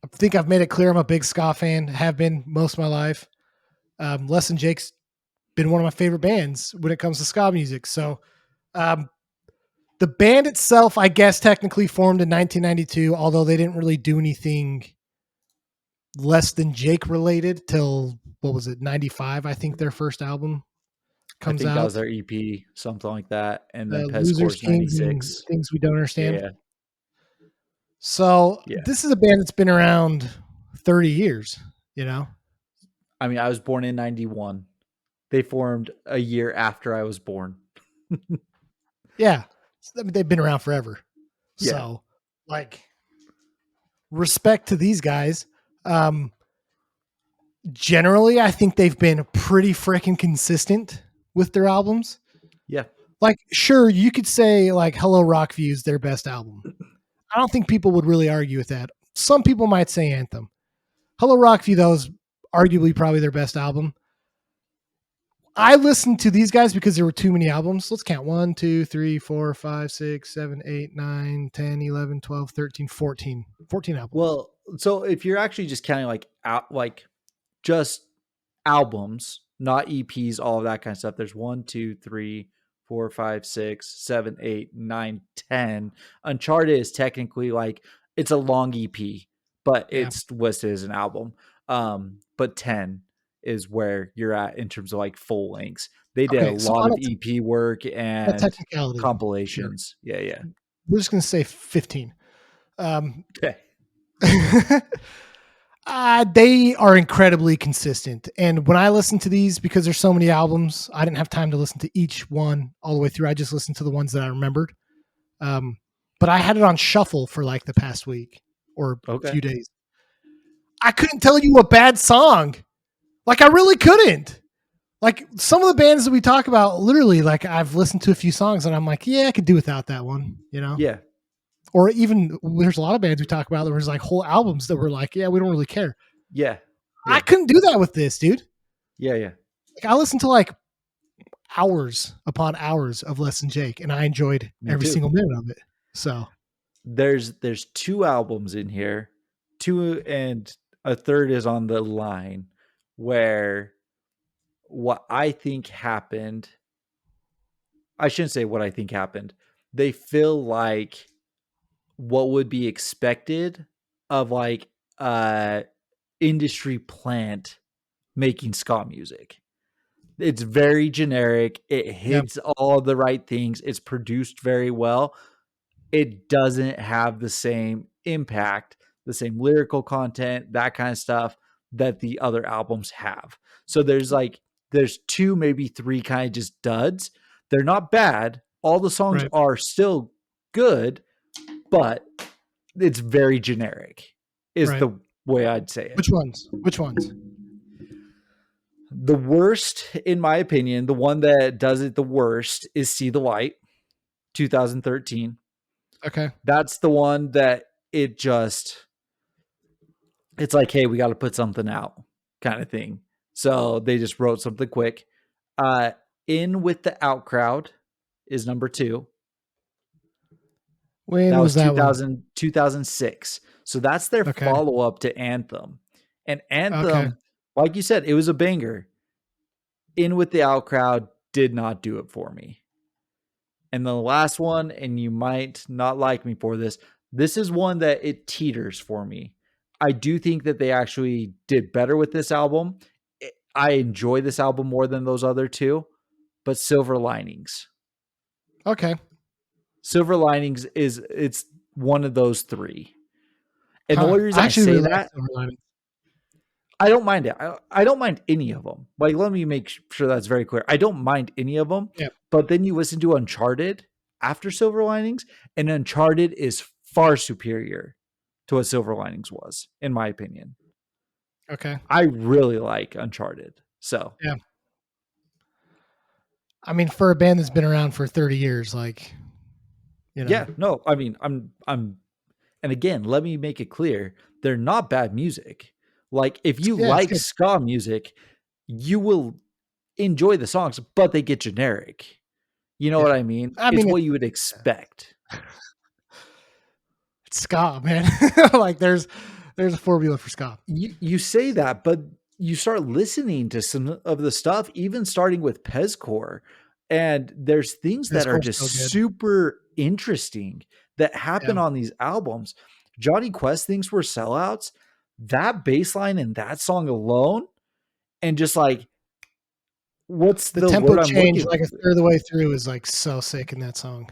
I think I've made it clear I'm a big ska fan, have been most of my life. Less Than Jake's been one of my favorite bands when it comes to ska music. So, um, the band itself, I guess, technically formed in 1992, although they didn't really do anything Less Than Jake related till what was it, 95? I think their first album I comes think that out. was their EP, something like that. And then Pez Losers, Core's Kings, and 96. Things We Don't Understand. Yeah. So Yeah. this is a band that's been around 30 years, you know? I mean, I was born in 91. They formed a year after I was born. Yeah. I mean, they've been around forever. Yeah. So, like, respect to these guys. Generally, I think they've been pretty freaking consistent with their albums. Yeah. Like, sure, you could say, like, Hello Rockview is their best album. I don't think people would really argue with that. Some people might say Anthem. Hello Rockview, though, is arguably probably their best album. I listened to these guys because there were too many albums. Let's count 1, 2, 3, 4, 5, 6, 7, 8, 9, 10, 11, 12, 13, 14. 14 albums. Well, so if you're actually just counting like just albums, not EPs, all of that kind of stuff. There's 1, 2, 3, 4, 5, 6, 7, 8, 9, 10. Uncharted is technically like it's a long EP, but Yeah. it's listed as an album. But 10 is where you're at in terms of like full lengths. They did a Okay. So lot on of EP work a and technicality, sure. compilations. Yeah, yeah. We're just going to say 15. Um, Okay. they are incredibly consistent. And when I listen to these, because there's so many albums, I didn't have time to listen to each one all the way through. I just listened to the ones that I remembered. But I had it on shuffle for like the past week or Okay. few days. I couldn't tell you a bad song. Like I really couldn't. Like some of the bands that we talk about, literally, like I've listened to a few songs and I'm like, yeah, I could do without that one, you know? Yeah. Or even there's a lot of bands we talk about that was like whole albums that were like, yeah, we don't really care. Yeah. I Yeah. couldn't do that with this, dude. Yeah. Yeah. Like I listened to like hours upon hours of Less Than Jake and I enjoyed Me every too. single minute of it. So There's two albums in here, two and a third is on the line where what I think happened, I shouldn't say what I think happened. They feel like what would be expected of like a industry plant making ska music. It's very generic. It yeah, hits all the right things. It's produced very well. It doesn't have the same impact, the same lyrical content, that kind of stuff that the other albums have. So there's two, maybe three kind of just duds. They're not bad. All the songs right, are still good, but it's very generic, is right. the way I'd say it. Which ones? Which ones? The worst, in my opinion, the one that does it the worst is See the Light, 2013. Okay. That's the one that it just, it's like, hey, we got to put something out kind of thing. So they just wrote something quick. Uh, In with the Out Crowd is number 2. That When was was that one? 2006. So that's their Okay. follow up to Anthem. And Okay. Anthem, like you said, it was a banger. In with the Out Crowd did not do it for me. And the last one, and you might not like me for this, this is one that it teeters for me. I do think that they actually did better with this album. I enjoy this album more than those other two, but Silver Linings. Okay. Silver Linings is it's one of those three. And the Huh. only I reason I actually say really like that, Silver Lining. I don't mind it. I don't mind any of them. Like, let me make sure that's very clear. I don't mind any of them. Yeah. But then you listen to Uncharted after Silver Linings, and Uncharted is far superior to what Silver Linings was, in my opinion. Okay. I really like Uncharted. So Yeah. I mean, for a band that's been around for 30 years, like, you know, yeah, no, I mean, and again, let me make it clear, they're not bad music. Like, if you yeah, it's like good. ska music, you will enjoy the songs, but they get generic. You know what Yeah. I mean? I It's mean, what you would expect. it's ska, man. Like, there's a formula for ska. You say that, but you start listening to some of the stuff, even starting with Pezcore, and there's things His that are core's just so good. super interesting that Yeah. happen on these albums. Johnny Quest thinks we're sellouts. That bass line in that song alone, and just like, what's The the tempo word I'm change, looking like, a for? third of the way through is, like, so sick in that song.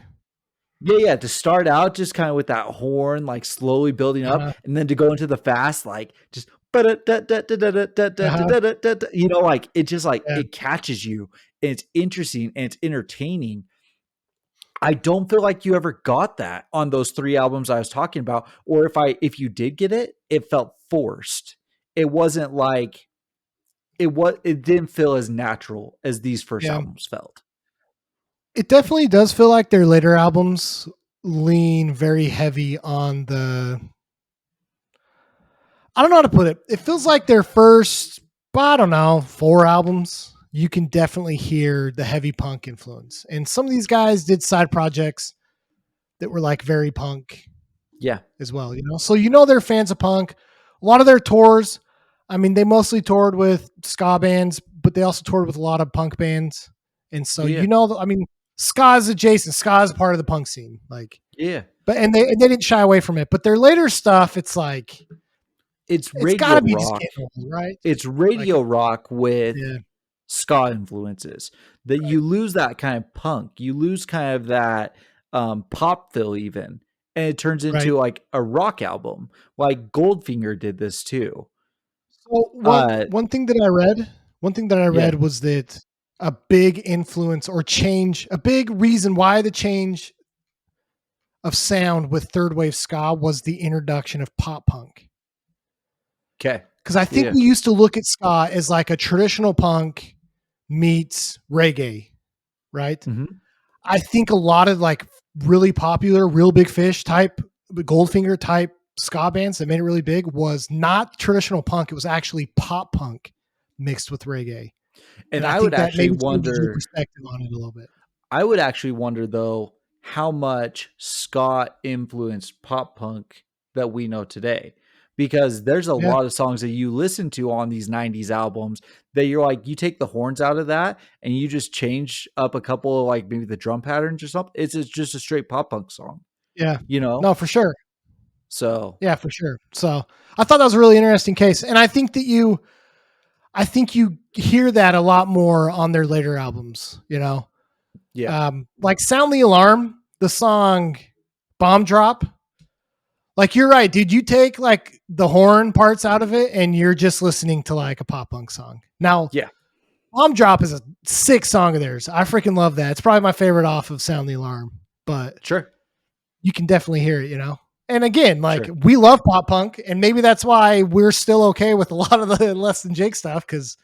Yeah, yeah, to start out just kinda with that horn, like, slowly building up, Uh-huh. and then to go into the fast, like, just Uh-huh. you know, like, it just, like, Yeah. it catches you, and it's interesting, and it's entertaining. I don't feel like you ever got that on those 3 albums I was talking about, or if you did get it, it felt forced. It wasn't like it didn't feel as natural as these first Yeah. albums felt. It definitely does feel like their later albums lean very heavy on the I don't know how to put it. It feels like their first, I don't know, 4 albums, you can definitely hear the heavy punk influence. And some of these guys did side projects that were like very punk Yeah. as well, you know? So they're fans of punk. A lot of their tours, I mean, they mostly toured with ska bands, but they also toured with a lot of punk bands. And so Yeah. I mean, ska is adjacent. Ska is part of the punk scene. Like, Yeah. but and they didn't shy away from it. But their later stuff, it's like It's it's got to radio be just rock. getting old, right? It's Like, radio rock with yeah, ska influences. That right, you lose that kind of punk. You lose kind of that pop feel even. And it turns right. into like a rock album. Like Goldfinger did this too. So Uh one thing that I yeah. read was that a big influence or change, a big reason why the change of sound with third wave ska was the introduction of pop punk. Okay. Because I think Yeah. we used to look at ska as like a traditional punk meets reggae, right? Hmm. I think a lot of like really popular, Real Big Fish type, Goldfinger type ska bands that made it really big was not traditional punk. It was actually pop punk mixed with reggae. And And I think that maybe changes your wonder perspective on it a little bit. I would actually wonder though how much ska influenced pop punk that we know today. Because there's a Yeah. lot of songs that you listen to on these 90s albums that you're like, you take the horns out of that and you just change up a couple of like maybe the drum patterns or something. Just a straight pop punk song, Yeah. you know? No, for sure. So Yeah, for sure. So I thought that was a really interesting case. And I think you hear that a lot more on their later albums, you know? yeah. Like Sound the Alarm, the song Bomb Drop. Like you're right, dude. You take like the horn parts out of it and you're just listening to like a pop punk song. Now, Yeah. Bomb Drop is a sick song of theirs. I freaking love that. It's probably my favorite off of Sound the Alarm, but Sure. you can definitely hear it, you know? And again, like Sure. we love pop punk, and maybe that's why we're still okay with a lot of the Less Than Jake stuff because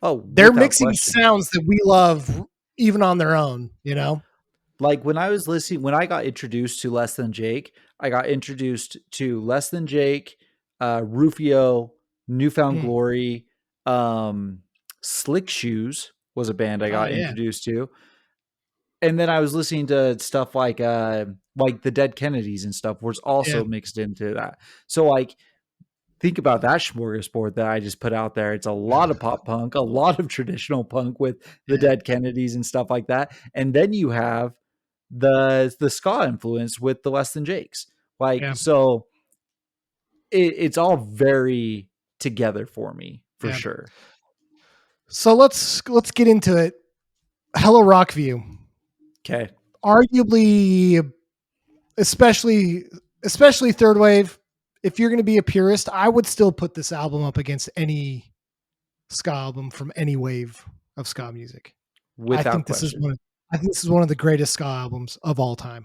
Oh, they're without mixing question. sounds that we love even on their own, you know? Like when I got introduced to Less Than Jake, I got introduced to Less Than Jake, Rufio, Newfound Mm. Glory, Slick Shoes was a band I Oh, got yeah. introduced to. And then I was listening to stuff like the Dead Kennedys and stuff was Yeah. also mixed into that. So like think about that smorgasbord that I just put out there. It's a lot of pop punk, a lot of traditional punk with the Yeah. Dead Kennedys and stuff like that. And then you have the ska influence with the Less Than Jakes. Like Yeah. so it's all very together for me for Yeah. sure. So let's get into it. Hello Rockview, Okay. arguably, especially especially third wave. If you're going to be a purist, I would still put this album up against any ska album from any wave of ska music. I Without think this is question. one. I think this is one of the greatest ska albums of all time.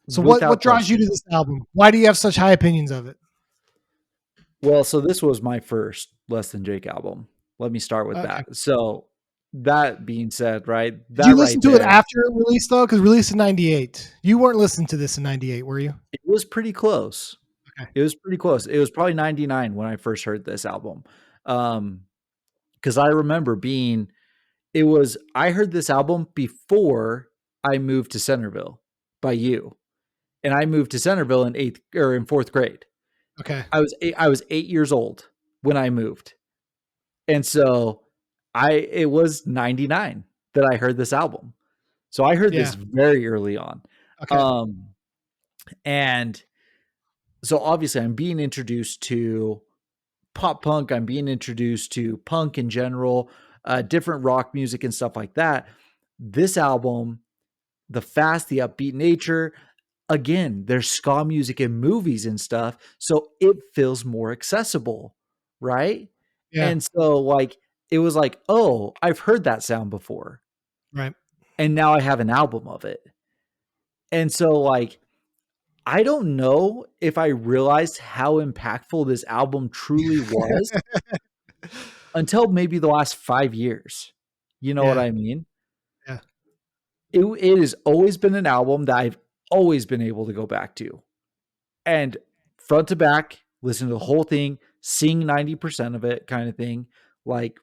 So what Without draws you to question. this album? Why do you have such high opinions of it? Well, so this was my first Less Than Jake album. Let me start with Okay. that. So that being said, right, Did you that listen right to it there, after it released though? Because released in '98. You weren't listening to this in '98, were you? it was pretty close. Okay. It was pretty close. It was probably 99 when I first heard this album. Because I remember being, I heard this album before I moved to Centerville by you. And I moved to Centerville in fourth grade. Okay. I was 8 years old when I moved. And so it was 99 that I heard this album. So I heard this Yeah. very early on. Okay. Um, and so obviously I'm being introduced to pop punk. I'm being introduced to punk in general, different rock music and stuff like that. This album, the fast, the upbeat nature, again, there's ska music in movies and stuff. So it feels more accessible, right? Yeah. And so like, it was like, oh, I've heard that sound before. Right. And now I have an album of it. And so like, I don't know if I realized how impactful this album truly was until maybe the last 5 years. You know what Yeah. I mean? Yeah. It has always been an album that I've always been able to go back to. And front to back, listen to the whole thing, sing 90% of it kind of thing. Like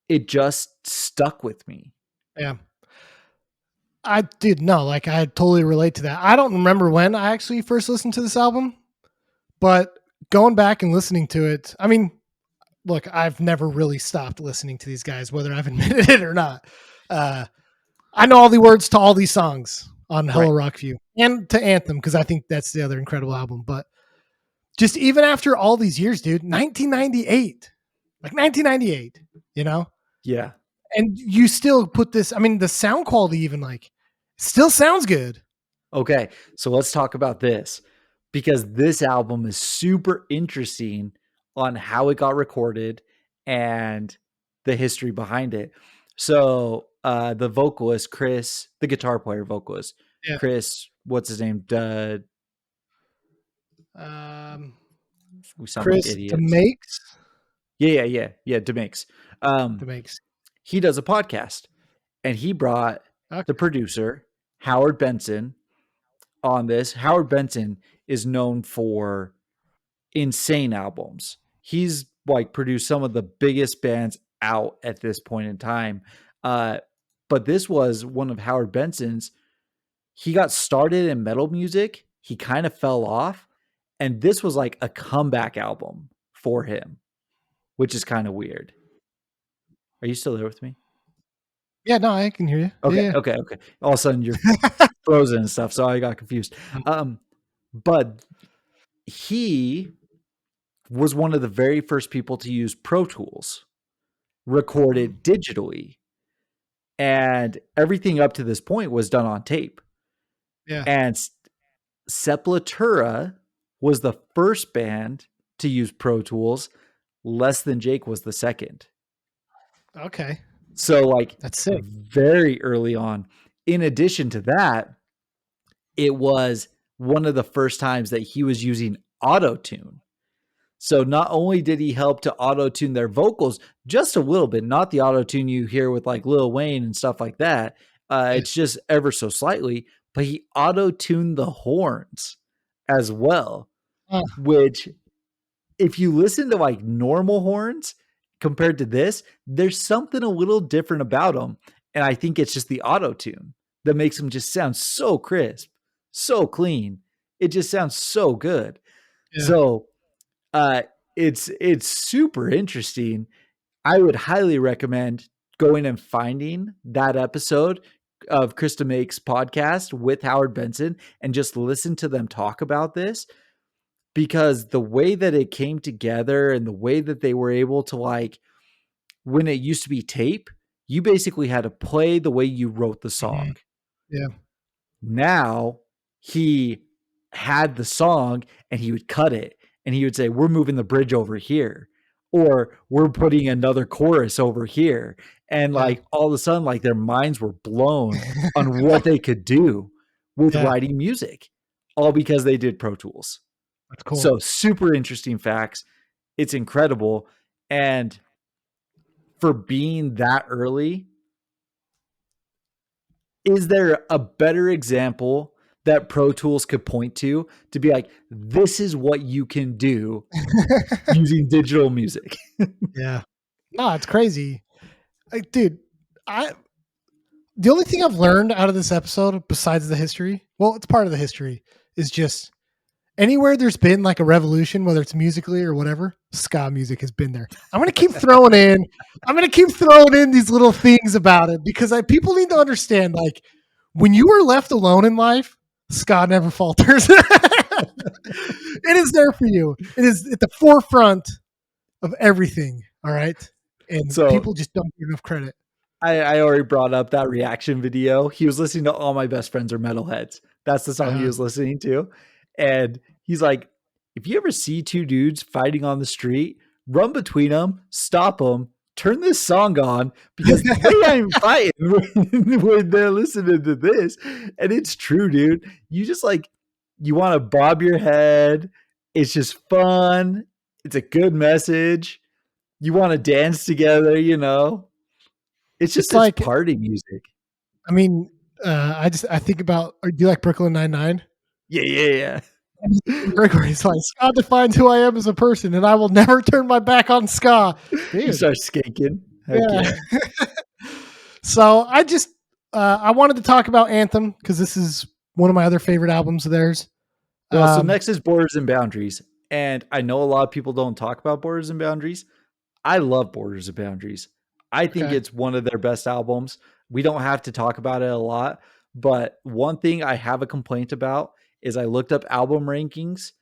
it just stuck with me. Yeah. I did no, like I totally relate to that. I don't remember when I actually first listened to this album, but going back and listening to it, I mean, look, I've never really stopped listening to these guys, whether I've admitted it or not. Uh, I know all the words to all these songs on Hello Right. Rockview and to Anthem because I think that's the other incredible album. But just even after all these years, dude, 1998, like 1998, you know, Yeah. and you still put this. I mean, the sound quality even like still sounds good. Okay. So let's talk about this because this album is super interesting on how it got recorded and the history behind it. So the vocalist, Chris, the guitar player vocalist, Yeah. Chris, what's his name? Um, We sound like Chris idiots. DeMakes. Yeah. Demakes. Um, DeMakes. he does a podcast, and he brought the Okay. producer Howard Benson on this. Howard Benson is known for insane albums. He's like produced some of the biggest bands out at this point in time. Uh, but this was one of Howard Benson's. He got started in metal music. He kind of fell off, and this was like a comeback album for him, which is kind of weird. Are you still there with me? Yeah, no, I can hear you. Yeah, Okay. All of a sudden you're yeah. frozen and stuff, so I got confused. But he was one of the very first people to use Pro Tools, Mm, recorded digitally, and everything up to this point was done on tape. yeah. And Sepultura was the first band to use Pro Tools. Less Than Jake was the second. Okay. So, like, That's sick. very early on. In addition to that, it was one of the first times that he was using auto tune. So not only did he help to auto tune their vocals just a little bit, not the auto tune you hear with like Lil Wayne and stuff like that. Yeah. It's just ever so slightly, but he auto tuned the horns as well, Uh, which if you listen to like normal horns compared to this, there's something a little different about them. And I think it's just the auto tune that makes them just sound so crisp, so clean. It just sounds so good. yeah. So uh, it's super interesting. I would highly recommend going and finding that episode of Krista Make's podcast with Howard Benson and just listen to them talk about this because the way that it came together and the way that they were able to like when it used to be tape, you basically had to play the way you wrote the Mhm. song. Yeah. Now he had the song and he would cut it and he would say, "We're moving the bridge over here," or "We're putting another chorus over here." And Yeah. like all of a sudden, like their minds were blown on what they could do with Yeah. writing music, all because they did Pro Tools. That's cool. So super interesting facts. It's incredible. And for being that early, is there a better example that Pro Tools could point to be like, this is what you can do using digital music? Yeah. No, it's crazy. Like, dude, I the only thing I've learned out of this episode, besides the history, well, it's part of the history, is just anywhere there's been like a revolution, whether it's musically or whatever, ska music has been there. I'm gonna keep throwing in these little things about it because people need to understand, like, when you are left alone in life, ska never falters. It is there for you. It is at the forefront of everything. All right. And So people just don't give enough credit. I already brought up that reaction video. He was listening to All My Best Friends Are Metalheads. That's the song he Uh, was listening to. And he's like, if you ever see two dudes fighting on the street, run between them, stop them, turn this song on because they ain't fighting when they're listening to this. And it's true, dude. You just like, you want to bob your head. It's just fun. It's a good message. You want to dance together. It's just it's it's like, party music. I mean, I think about, or do you like Brooklyn Nine-Nine? Yeah, yeah, yeah. Gregory's like, ska defines who I am as a person, and I will never turn my back on ska. You Dude, start skanking. Heck yeah. yeah. So I wanted to talk about Anthem because this is one of my other favorite albums of theirs. Well, so Um, next is Borders and Boundaries. And I know a lot of people don't talk about Borders and Boundaries. I love Borders and Boundaries. I think okay. it's one of their best albums. We don't have to talk about it a lot, but one thing I have a complaint about is I looked up album rankings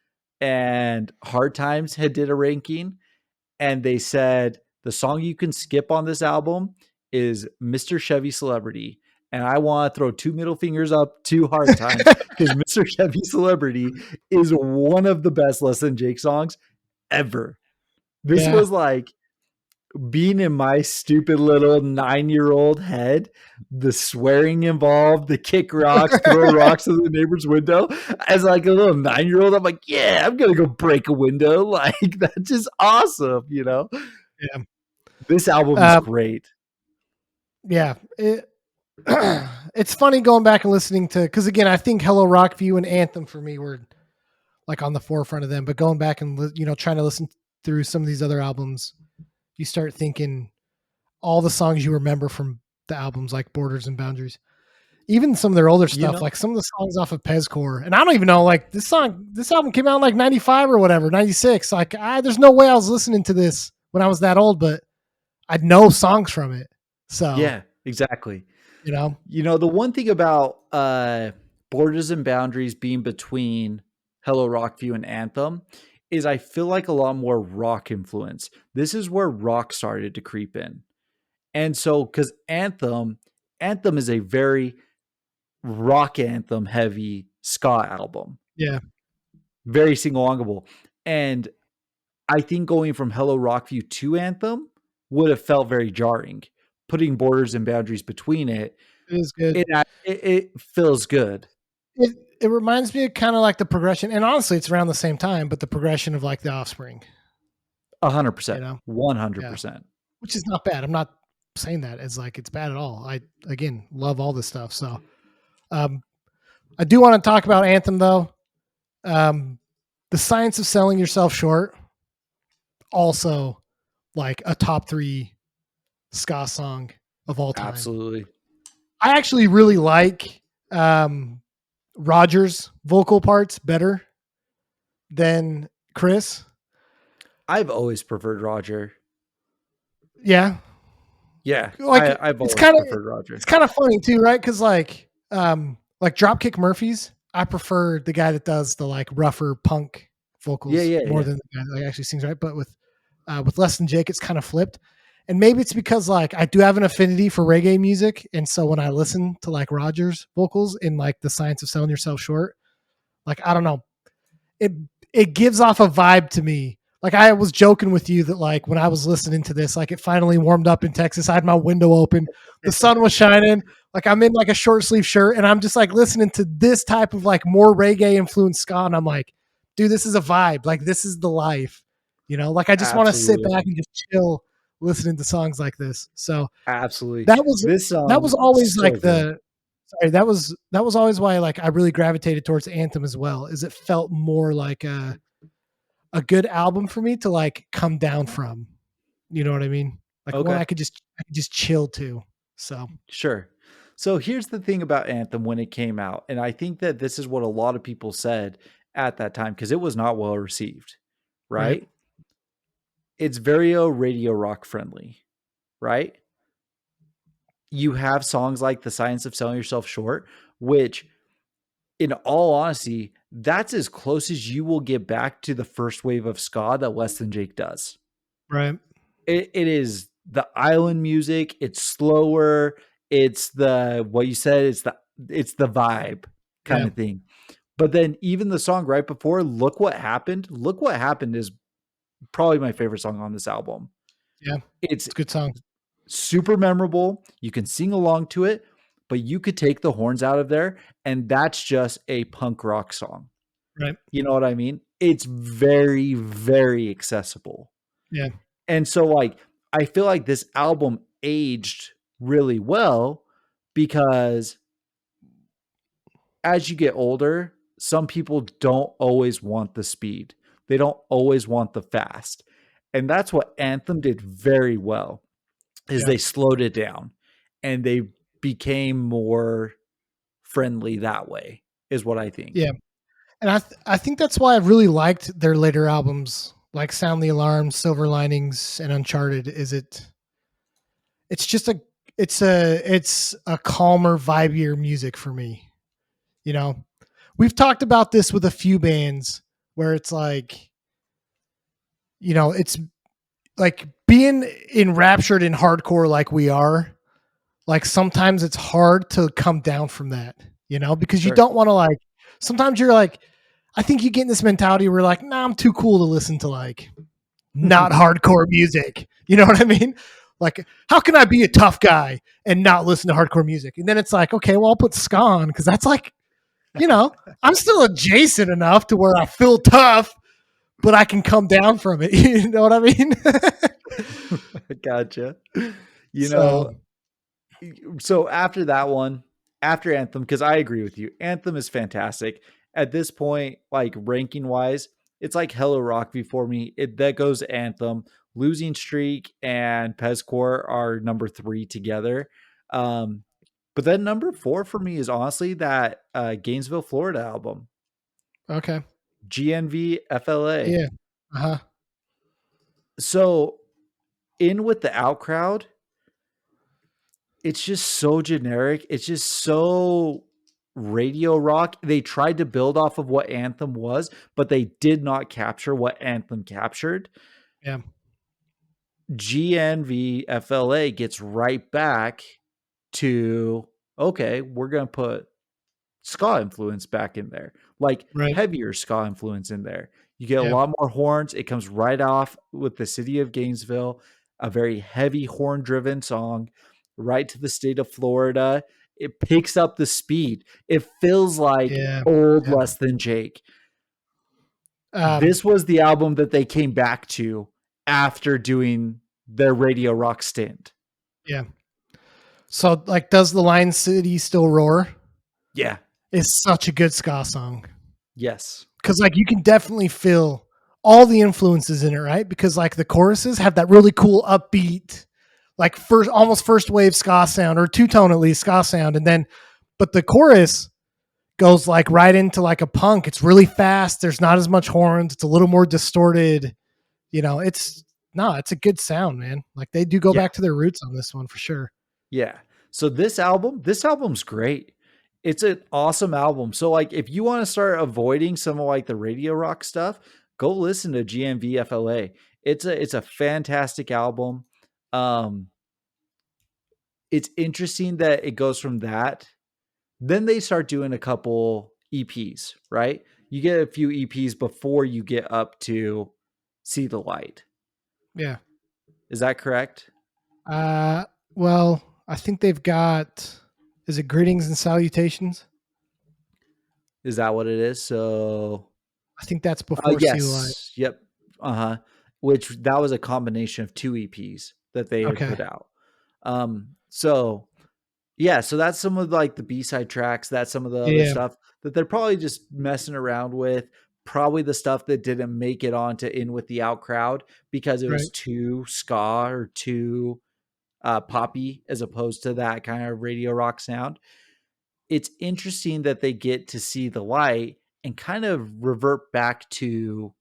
and Hard Times had did a ranking and they said the song you can skip on this album is Mr. Chevy Celebrity. And I want to throw two middle fingers up to Hard Times because Mr. Chevy Celebrity is one of the best Less Than Jake songs ever. This Yeah. was like being in my stupid little 9-year-old head, the swearing involved, the kick rocks, throw rocks through the neighbor's window. As like a little 9-year-old, I'm like, yeah, I'm gonna go break a window. Like that's just awesome. Yeah. This album is Um, great. yeah. It's funny going back and listening to, because again, I think Hello Rockview and Anthem for me were like on the forefront of them. But going back and trying to listen through some of these other albums, you start thinking all the songs you remember from the albums, like Borders and Boundaries. Even some of their older You stuff, know? like some of the songs off of Pezcore. And I don't even know, like this album came out in like 95 or whatever, 96. Like, there's no way I was listening to this when I was that old, but I'd know songs from it. So, Yeah, exactly. you know, The one thing about Borders and Boundaries being between Hello Rockview and Anthem is I feel like a lot more rock influence. This is where rock started to creep in. And so, because Anthem is a very rock anthem heavy ska album, yeah, very single-longable. And I think going from Hello Rockview to Anthem would have felt very jarring. Putting Borders and Boundaries between it is good. it feels good. It reminds me of kind of like the progression, and honestly, it's around the same time, but the progression of like the Offspring, 100%. you know, yeah, 100%. which is not bad. I'm not saying that as like it's bad at all. I again love all this stuff. So, um, I do want to talk about Anthem though. Um, the Science of Selling Yourself Short, also like a top 3 ska song of all time. Absolutely. I actually really like Roger's vocal parts better than Chris. I've always preferred Roger. Yeah, Yeah, like I've it's always kind of preferred Roger. it's kind of funny too, right? Because like Dropkick Murphys, I prefer the guy that does the like rougher punk Yeah, vocals yeah, more yeah. than the guy that actually sings, right. But with Less Than Jake, it's kind of flipped. And maybe it's because like I do have an affinity for reggae music, and so when I listen to like Roger's vocals in like The Science of Selling Yourself Short, like I don't know, it it gives off a vibe to me. Like I was joking with you that like when I was listening to this, like it finally warmed up in Texas. I had my window open, the sun was shining. Like I'm in like a short sleeve shirt, and I'm just like listening to this type of like more reggae influenced ska, and I'm like, dude, this is a vibe. Like this is the life, you know. Like I just want to sit Absolutely. back and just chill listening to songs like this. So Absolutely. that was This that was song, always so like good. the sorry, that was always why like I really gravitated towards Anthem as well. Is it felt more like a good album for me to like come down from. You know what I mean? Like one Okay. I could just chill to. So Sure. So here's the thing about Anthem when it came out, and I think that this is what a lot of people said at that time because it was not well received, right, right? It's very radio rock friendly, right? You have songs like The Science of Selling Yourself Short, which, in all honesty, that's as close as you will get back to the first wave of ska that Less Than Jake does. right, It is the island music. It's slower. It's the what you said. It's the vibe kind yeah, of thing. But then even the song right before, "Look What Happened." "Look What Happened" is probably my favorite song on this album. yeah. It's It's a good song. super memorable. You can sing along to it, but you could take the horns out of there, and that's just a punk rock song. Right. You know what I mean? It's very, very accessible. Yeah, And so, like, I feel like this album aged really well because as you get older, some people don't always want the speed. They don't always want the fast. And that's what Anthem did very well is yeah, they slowed it down and they became more friendly that way is what I think. yeah. And I think that's why I really liked their later albums, like Sound the Alarm, Silver Linings, and Uncharted. Is it's just it's a calmer, vibier music for me. You know, we've talked about this with a few bands where it's like, you know, it's like being enraptured in hardcore like we are, like sometimes it's hard to come down from that, you know, because you Sure. don't want to like sometimes you're like, I think you get in this mentality where like, nah, I'm too cool to listen to like not hardcore music. You know what I mean? Like, how can I be a tough guy and not listen to hardcore music? And then it's like, okay, well, I'll put ska on because that's like, you know, I'm still adjacent enough to where I feel tough, but I can come down from it. You know what I mean? Gotcha. You So know, so after that one, after Anthem, because I agree with you, Anthem is fantastic. At this point, like ranking wise, it's like Hello Rockview for me. That goes Anthem, Losing Streak, and Pezcore are number 3 together. Um, but then number 4 for me is honestly that Gainesville, Florida album, okay, GNV FLA. yeah, uh huh, So in with the out crowd, it's just so generic. It's just so radio rock. They tried to build off of what Anthem was, but they did not capture what Anthem captured. yeah, GNVFLA gets right back to okay, we're going to put ska influence back in there, like right, heavier ska influence in there. You get a yeah, lot more horns. It comes right off with the city of Gainesville, a very heavy horn driven song, right to the state of Florida. It picks up the speed. It feels like yeah, old yeah. Less Than Jake. Um, This was the album that they came back to after doing their radio rock stint. yeah. So, like, does the Lion City still roar? Yeah. Is such a good ska song Yes. because, like, you can definitely feel all the influences in it, right? Because, like, the choruses have that really cool upbeat, like, first almost first wave ska sound or two tone at least ska sound, and then, but the chorus goes like right into like a punk. It's really fast. There's not as much horns. It's a little more distorted. You know, it's no, it's a good sound, man. Like they do go Yeah. back to their roots on this one for sure. Yeah. So this album's great. It's an awesome album. So like if you want to start avoiding some of like the radio rock stuff, go listen to GMVFLA. It's a fantastic album. Um, it's interesting that it goes from that. Then they start doing a couple EPs, right? You get a few EPs before you get up to See the Light. Yeah. Is that correct? Uh, well, I think they've got. Is it greetings and salutations? Is that what it is? So, I think that's before see the light. yes. Yep. Uh-huh. Which that was a combination of two EPs that they had Okay. put out. So yeah, so that's some of like the B-side tracks, that's some of the other Yeah. stuff that they're probably just messing around with. Probably the stuff that didn't make it onto In With the Out Crowd because it was Right. too ska or too poppy as opposed to that kind of radio rock sound. It's interesting that they get to see the light and kind of revert back to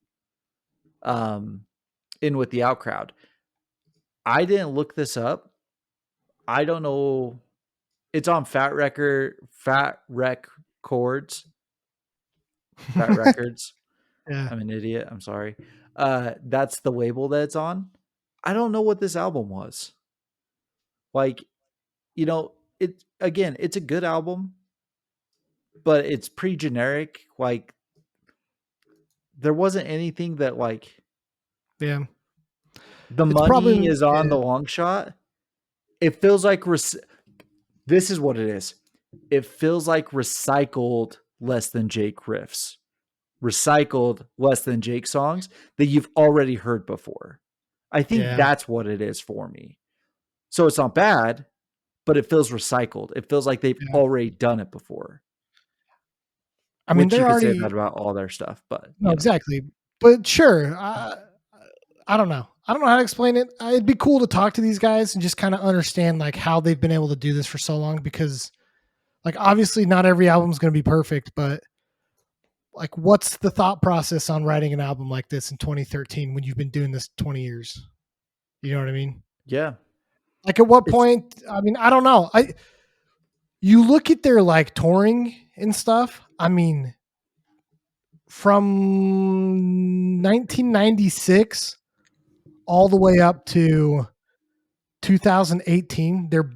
um, In With the Out Crowd. I didn't look this up. I don't know. It's on Fat Rec Chords, Fat Records. Yeah. I'm an idiot. I'm sorry. That's the label that it's on. I don't know what this album was. Like, it again, it's a good album, but it's pretty generic. Like, there wasn't anything that like Yeah. the It's money probably is on yeah. the long shot. It feels like this is what it is. It feels like recycled less than Jake riffs, recycled less than Jake songs that you've already heard before. I think Yeah. that's what it is for me. So it's not bad, but it feels recycled. It feels like they've Yeah. already done it before, I mean, which you they're could say that already about all their stuff, but no, exactly. But sure, I don't know. I don't know how to explain it. It'd be cool to talk to these guys and just kind of understand like how they've been able to do this for so long because like obviously not every album's going to be perfect, but like what's the thought process on writing an album like this in 2013 when you've been doing this 20 years? You know what I mean? yeah. Like at what It's point, I mean, I don't know. You look at their like touring and stuff. I mean, from 1996 all the way up to 2018, they're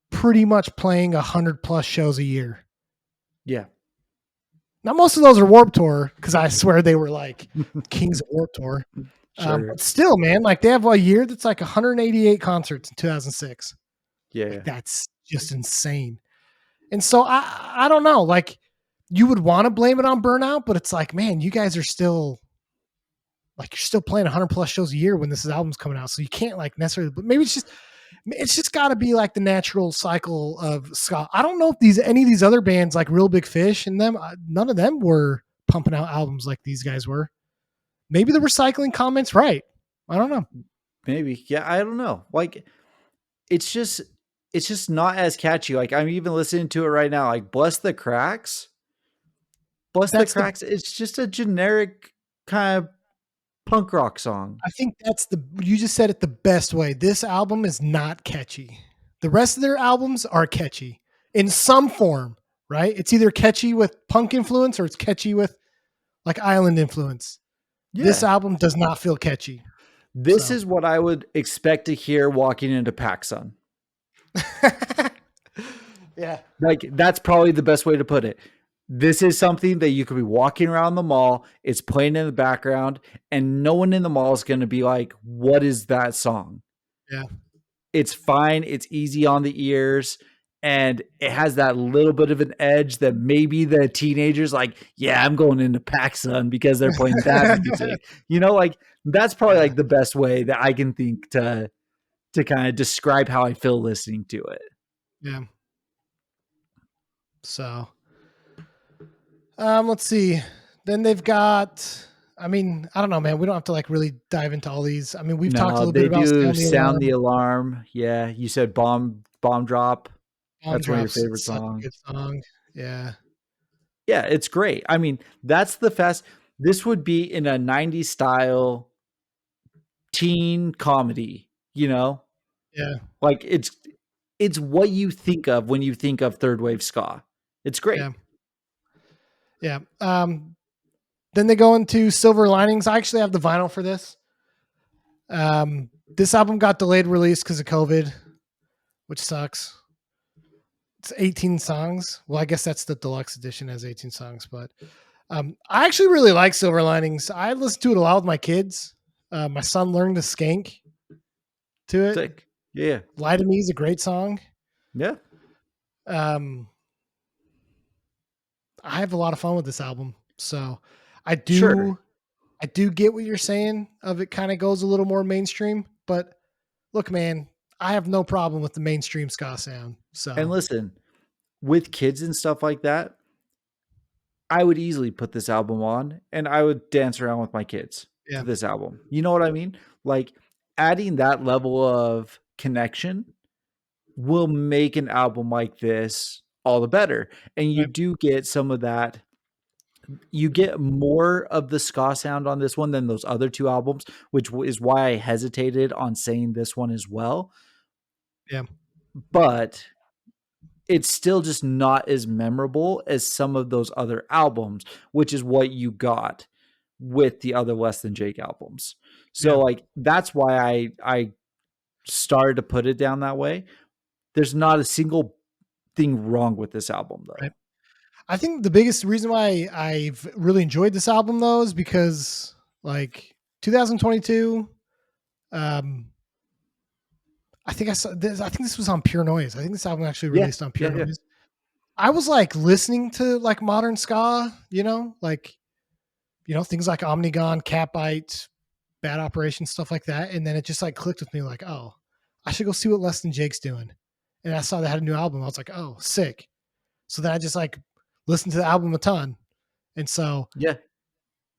pretty much playing 100 plus shows a year. yeah. Now, most of those are Warp Tour because I swear they were like kings of Warp Tour. Sure. But still, man, like they have a year that's like 188 concerts in 2006. Like Yeah. that's just insane. And so I don't know. Like you would want to blame it on burnout, but it's like, man, you guys are still like you're still playing 100 plus shows a year when this album's coming out, so you can't like necessarily. But maybe it's just got to be like the natural cycle of ska. I don't know if any of these other bands like Real Big Fish and them, none of them were pumping out albums like these guys were. Maybe the recycling comments right. I don't know. Maybe. Yeah, I don't know. Like it's just it's just not as catchy. Like I'm even listening to it right now. Like Bless the Cracks. Bless the That's the Cracks. It's just a generic kind of punk rock song. I think that's the you just said it the best way. This album is not catchy. The rest of their albums are catchy in some form, right? It's either catchy with punk influence or it's catchy with like island influence. This Yeah. album does not feel catchy. This So, is what I would expect to hear walking into PacSun. yeah, Like that's probably the best way to put it. This is something that you could be walking around the mall, it's playing in the background, and no one in the mall is going to be like, "What is that song?" yeah, It's fine, it's easy on the ears, and it has that little bit of an edge that maybe the teenagers like, "Yeah, I'm going into PacSun because they're playing that music." Like that's probably yeah, like the best way that I can think to kind of describe how I feel listening to it. yeah. So, let's see. Then they've got. I mean, I don't know, man. We don't have to like really dive into all these. I mean, we've talked a No, little bit they about do Sound the sound the Alarm. alarm. Yeah, you said bomb drop. Bomb That's one of your Drops. favorite It's such a good songs. song. Yeah, Yeah, it's great. I mean, that's the fast. This would be in a 90s style teen comedy, yeah, Like it's what you think of when you think of third wave ska. It's great. yeah, yeah. Then they go into Silver Linings. I actually have the vinyl for this. This album got delayed release because of COVID, which sucks. It's 18 songs. Well, I guess that's the deluxe edition has 18 songs, but I actually really like Silver Linings. I listen to it a lot with my kids. My son learned to skank to it. Sick. Yeah. Lie to Me is a great song. Yeah. Um, I have a lot of fun with this album. So I Sure. do I do get what you're saying of it kind of goes a little more mainstream, but look, man, I have no problem with the mainstream ska sound. And So listen, with kids and stuff like that, I would easily put this album on and I would dance around with my kids to yeah, this album. You know what I mean? Like adding that level of connection will make an album like this all the better. And you right, do get some of that. You get more of the ska sound on this one than those other two albums, which is why I hesitated on saying this one as well. yeah, But it's still just not as memorable as some of those other albums, which is what you got with the other Less Than Jake albums. yeah, So like that's why I started to put it down that way. There's not a single thing wrong with this album right. though. I think the biggest reason why I've really enjoyed this album though is because like 2022, um, I think this was on Pure Noise. I think this album actually Yeah, released on yeah, Pure yeah. Noise. I was like listening to like modern ska, things like Omnigon, Catbite, Bad Operation, stuff like that. And then it just like clicked with me like, oh, I should go see what Less Than Jake's doing. And I saw they had a new album. I was like, oh, sick. So then I just like listened to the album a ton. And so Yeah.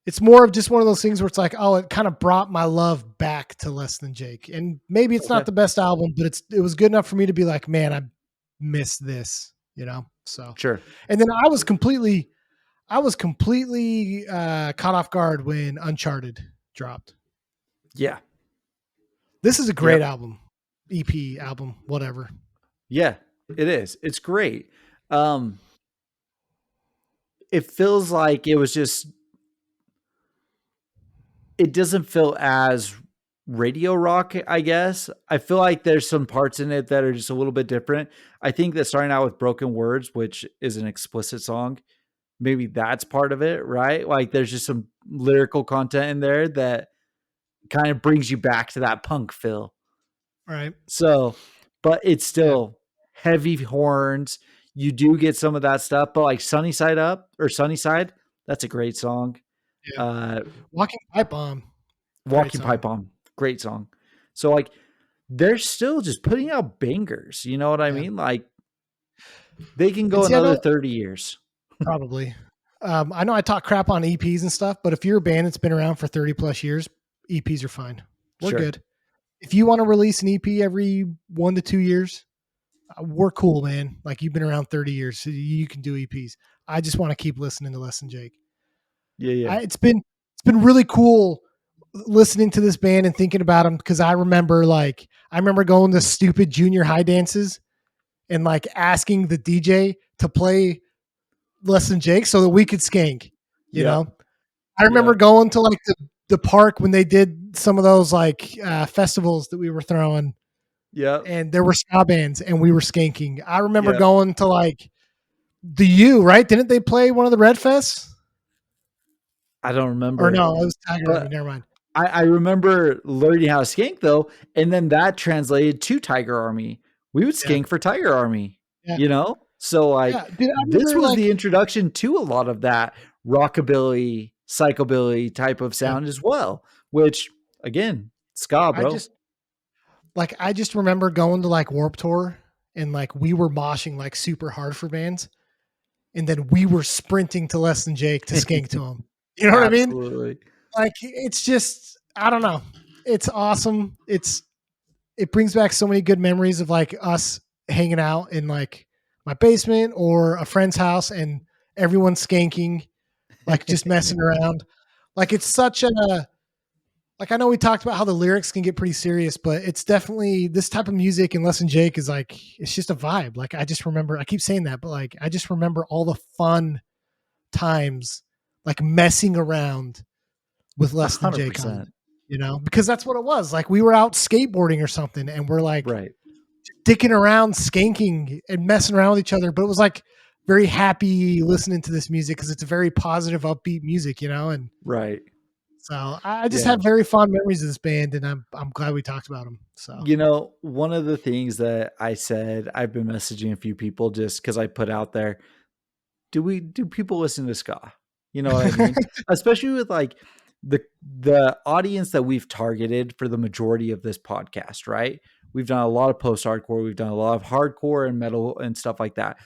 it's more of just one of those things where it's like, oh, it kind of brought my love back to Less Than Jake. And maybe it's not Okay. the best album, but it was good enough for me to be like, man, I miss this, So, Sure. and then I was completely caught off guard when Uncharted dropped. Yeah. This is a great Yep. album, EP album, whatever. Yeah. It is. It's great. Um it feels like it doesn't feel as radio rock, I guess. I feel like there's some parts in it that are just a little bit different. I think that starting out with Broken Words, which is an explicit song, maybe that's part of it, right? Like there's just some lyrical content in there that kind of brings you back to that punk feel. All right. So, but it's Yeah. still heavy horns. You do get some of that stuff, but like Sunny Side Up or Sunny Side, that's a great song. Yeah. Uh, Walking Pipe Bomb. Great Walking Pipe song. Bomb, great song. So like they're still just putting out bangers. You know what I Yeah. mean? Like they can And go see, I another don't 30 years. probably. I know I talk crap on EPs and stuff, but if you're a band that's been around for 30 plus years, EPs are fine. We're Sure. good. If you want to release an EP every 1 to 2 years, we're cool, man. Like you've been around 30 years, so you can do EPs. I just want to keep listening to Less Than Jake. Yeah, yeah. It's been really cool listening to this band and thinking about them because I remember going to stupid junior high dances and like asking the DJ to play Less Than Jake so that we could skank. You Yep. know, I remember Yep. going to like the park when they did some of those like festivals that we were throwing, Yep. and there were ska bands and we were skanking. I remember Yep. going to like the U, right? Didn't they play one of the Red Fests? I don't Or remember. no, it was Tiger Army. But Never mind. I remember learning how to skank though, and then that translated to Tiger Army. We would Yeah, skank for Tiger Army, yeah, you know? So like yeah, dude. I this remember was like the introduction to a lot of that rockabilly, psychobilly type of yeah, sound as well, which again, ska, I bro. just I just remember going to like Warp Tour and like we were moshing like super hard for bands, and then we were sprinting to Less Than Jake to skank to them. You know what I mean? Absolutely. Like it's just I don't know. It's awesome. It brings back so many good memories of like us hanging out in like my basement or a friend's house and everyone skanking, like just messing around. Like it's such a like I know we talked about how the lyrics can get pretty serious, but it's definitely this type of music and Less Than Jake is like it's just a vibe. Like I just remember I keep saying that, but like I just remember all the fun times like messing around with Less Than Jake on. 100%. because that's what it was. Like we were out skateboarding or something and we're like Right. dicking around, skanking and messing around with each other. But it was like very happy listening to this music because it's a very positive, upbeat music, and Right. so I just Yeah. have very fond memories of this band, and I'm glad we talked about them. So One of the things that I said, I've been messaging a few people just because I put out there, do people listen to ska? You know what I mean? Especially with like the audience that we've targeted for the majority of this podcast, right? We've done a lot of post-hardcore, we've done a lot of hardcore and metal and stuff like that.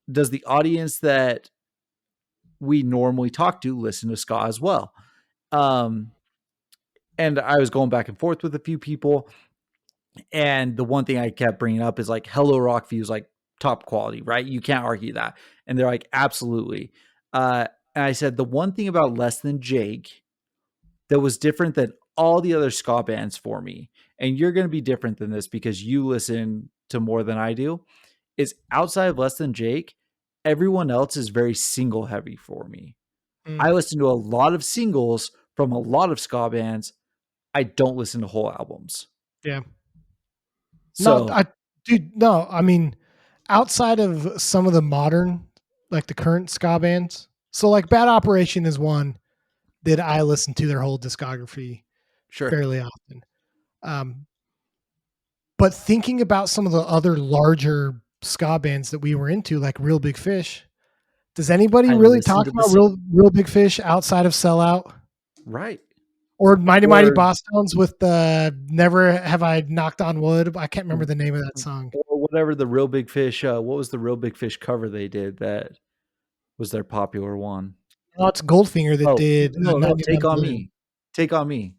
Does the audience that we normally talk to listen to ska as well? Um, and I was going back and forth with a few people. And the one thing I kept bringing up is like Hello Rockview is like top quality, right? You can't argue that. And they're like, absolutely. And I said, the one thing about Less Than Jake that was different than all the other ska bands for me, and you're going to be different than this because you listen to more than I do, is outside of Less Than Jake, everyone else is very single heavy for me. mm, I listen to a lot of singles from a lot of ska bands. I don't listen to whole albums. yeah, no, So no, I mean, outside of some of the modern, like the current ska bands, so like Bad Operation is one that I listen to their whole discography sure. fairly often. Um, but thinking about some of the other larger ska bands that we were into, like Real Big Fish, does anybody I really listen talk to the about same. Real Big Fish outside of Sellout Right. or Mighty Mighty Or Boss Tones with the Never Have I Knocked on Wood? I can't remember the name of that song. whatever the Real Big Fish, what was the Real Big Fish cover they did that was their popular one? Oh, it's Goldfinger that Oh, did no, Take 99 on Blue. Me. Take on Me.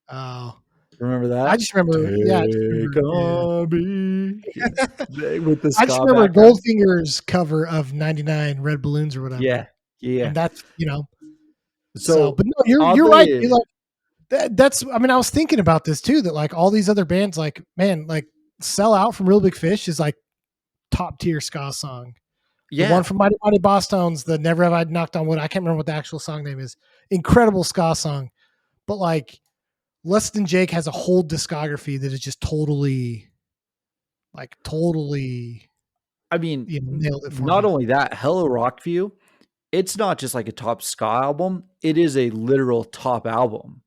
Oh, Remember I that? just remember, yeah, I just Take remember, yeah. on Me. Yeah. With the I just ska remember background. Goldfinger's cover of 99 Red Balloons or whatever. Yeah. Yeah. And that's, so, So but no, you're right. oddly, Dude, like that's, I mean, I was thinking about this too, that like all these other bands, like, man, like Sell Out from Real Big Fish is like top tier ska song. The one yeah. from Mighty Mighty Boss Tones, the Never Have I Knocked on Wood. I can't remember what the actual song name is. Incredible ska song. But like Less Than Jake has a whole discography that is just totally, like totally, I mean, nailed it for not me. only that, Hello Rockview, it's not just like a top ska album, it is a literal top album.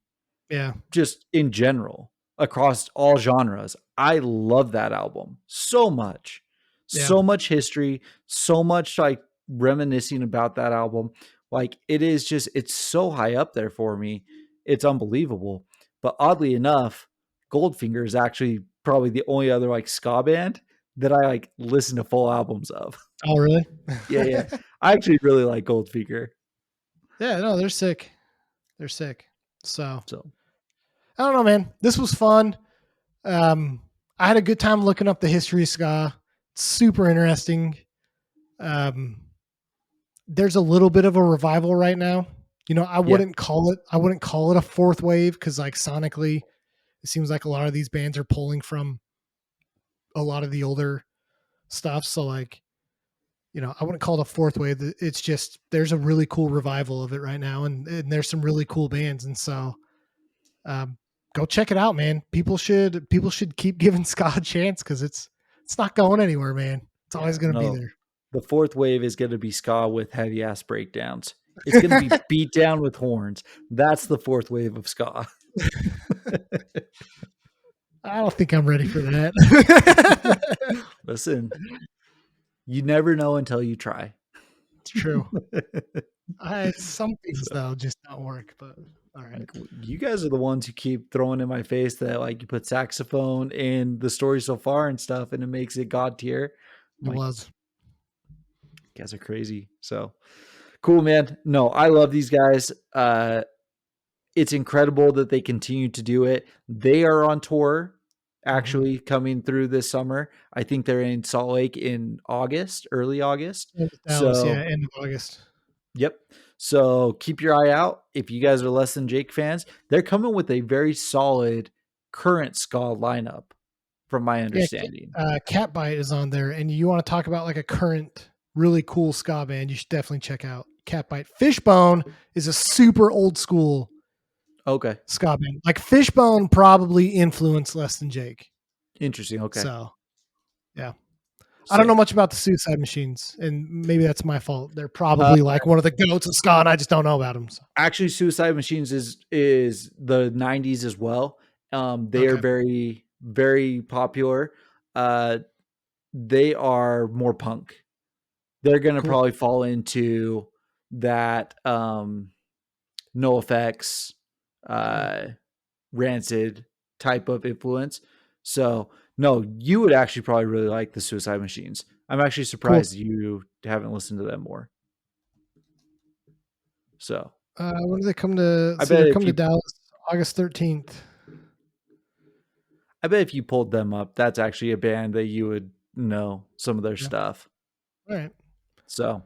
Yeah. Just in general across all genres. I love that album so much. Yeah. So much history, so much like reminiscing about that album. Like it is just it's so high up there for me. It's unbelievable. But oddly enough, Goldfinger is actually probably the only other like ska band that I like listen to full albums of. Oh, really? Yeah, yeah. I actually really like Goldfinger. Yeah. No, they're sick. They're sick. So So I don't know, man. This was fun. Um, I had a good time looking up the history of ska. It's super interesting. Um, there's a little bit of a revival right now. yeah, I wouldn't call it a fourth wave because like sonically, it seems like a lot of these bands are pulling from a lot of the older stuff. So like, I wouldn't call it a fourth wave. It's just there's a really cool revival of it right now, and there's some really cool bands, and so um, go check it out, man. People should keep giving ska a chance because it's not going anywhere, man. It's yeah. always going to be No, there. the fourth wave is going to be ska with heavy ass breakdowns. It's going to be beat down with horns. That's the fourth wave of ska. I don't think I'm ready for that. Listen, you never know until you try. It's true. Some things though just don't work, but all right. Like, you guys are the ones who keep throwing in my face that like you put saxophone in the story so far and stuff, and it makes it god tier. I'm It like, was. you guys are crazy. So cool, man. No, I love these guys. It's incredible that they continue to do it. They are on tour Mm-hmm. actually coming through this summer. I think they're in Salt Lake in August, early August. It was Dallas, yeah, So, end of August. yep. So keep your eye out. If you guys are Less Than Jake fans, they're coming with a very solid current ska lineup, from my Yeah, understanding. Catbite is on there, and you want to talk about like a current, really cool ska band, you should definitely check out Catbite. Fishbone is a super old school Okay. ska band. Like Fishbone probably influenced less than Jake. Interesting. Okay. So yeah. I don't know Sick. much about the Suicide Machines, and maybe that's my fault. They're Uh, probably like one of the goats of ska, and I just don't know about them. So. actually, Suicide Machines is the '90s as well. They are Okay, very very popular. Uh, they are more punk. They're gonna cool. probably fall into that no effects, Mm, uh, rancid type of influence. So no, you would actually probably really like the Suicide Machines. I'm actually cool. surprised you haven't listened to them more. So When do they come to? I See, bet they're if coming to you Dallas August 13th. I bet if you pulled them up, that's actually a band that you would know some of their Yeah. stuff. All right. So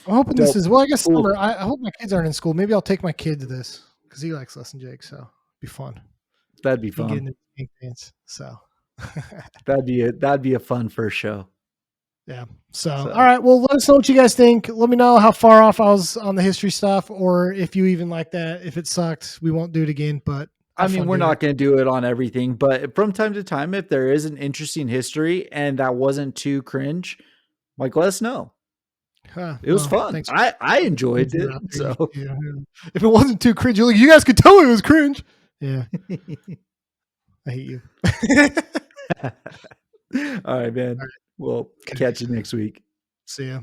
I'm hoping this dope. is well. I guess Cool. summer. I hope my kids aren't in school. Maybe I'll take my kid to this because he likes Less Than Jake. So it'll be fun. That'd be He can get fun. into pink dance. So That'd be a fun first show. yeah. So all So right. Well, let us know what you guys think. Let me know how far off I was on the history stuff, or if you even like that. If it sucked, we won't do it again. But I I have mean, fun we're doing it. not going to do it on everything, but from time to time, if there is an interesting history and that wasn't too cringe, like let us know. It was Well, fun. thanks. I For the enjoyed it. cringer out there. So Yeah, yeah. If it wasn't too cringe, like, you guys could tell it was cringe. Yeah, I hate you. All all right, man. right. We'll Okay. catch you next week. See ya.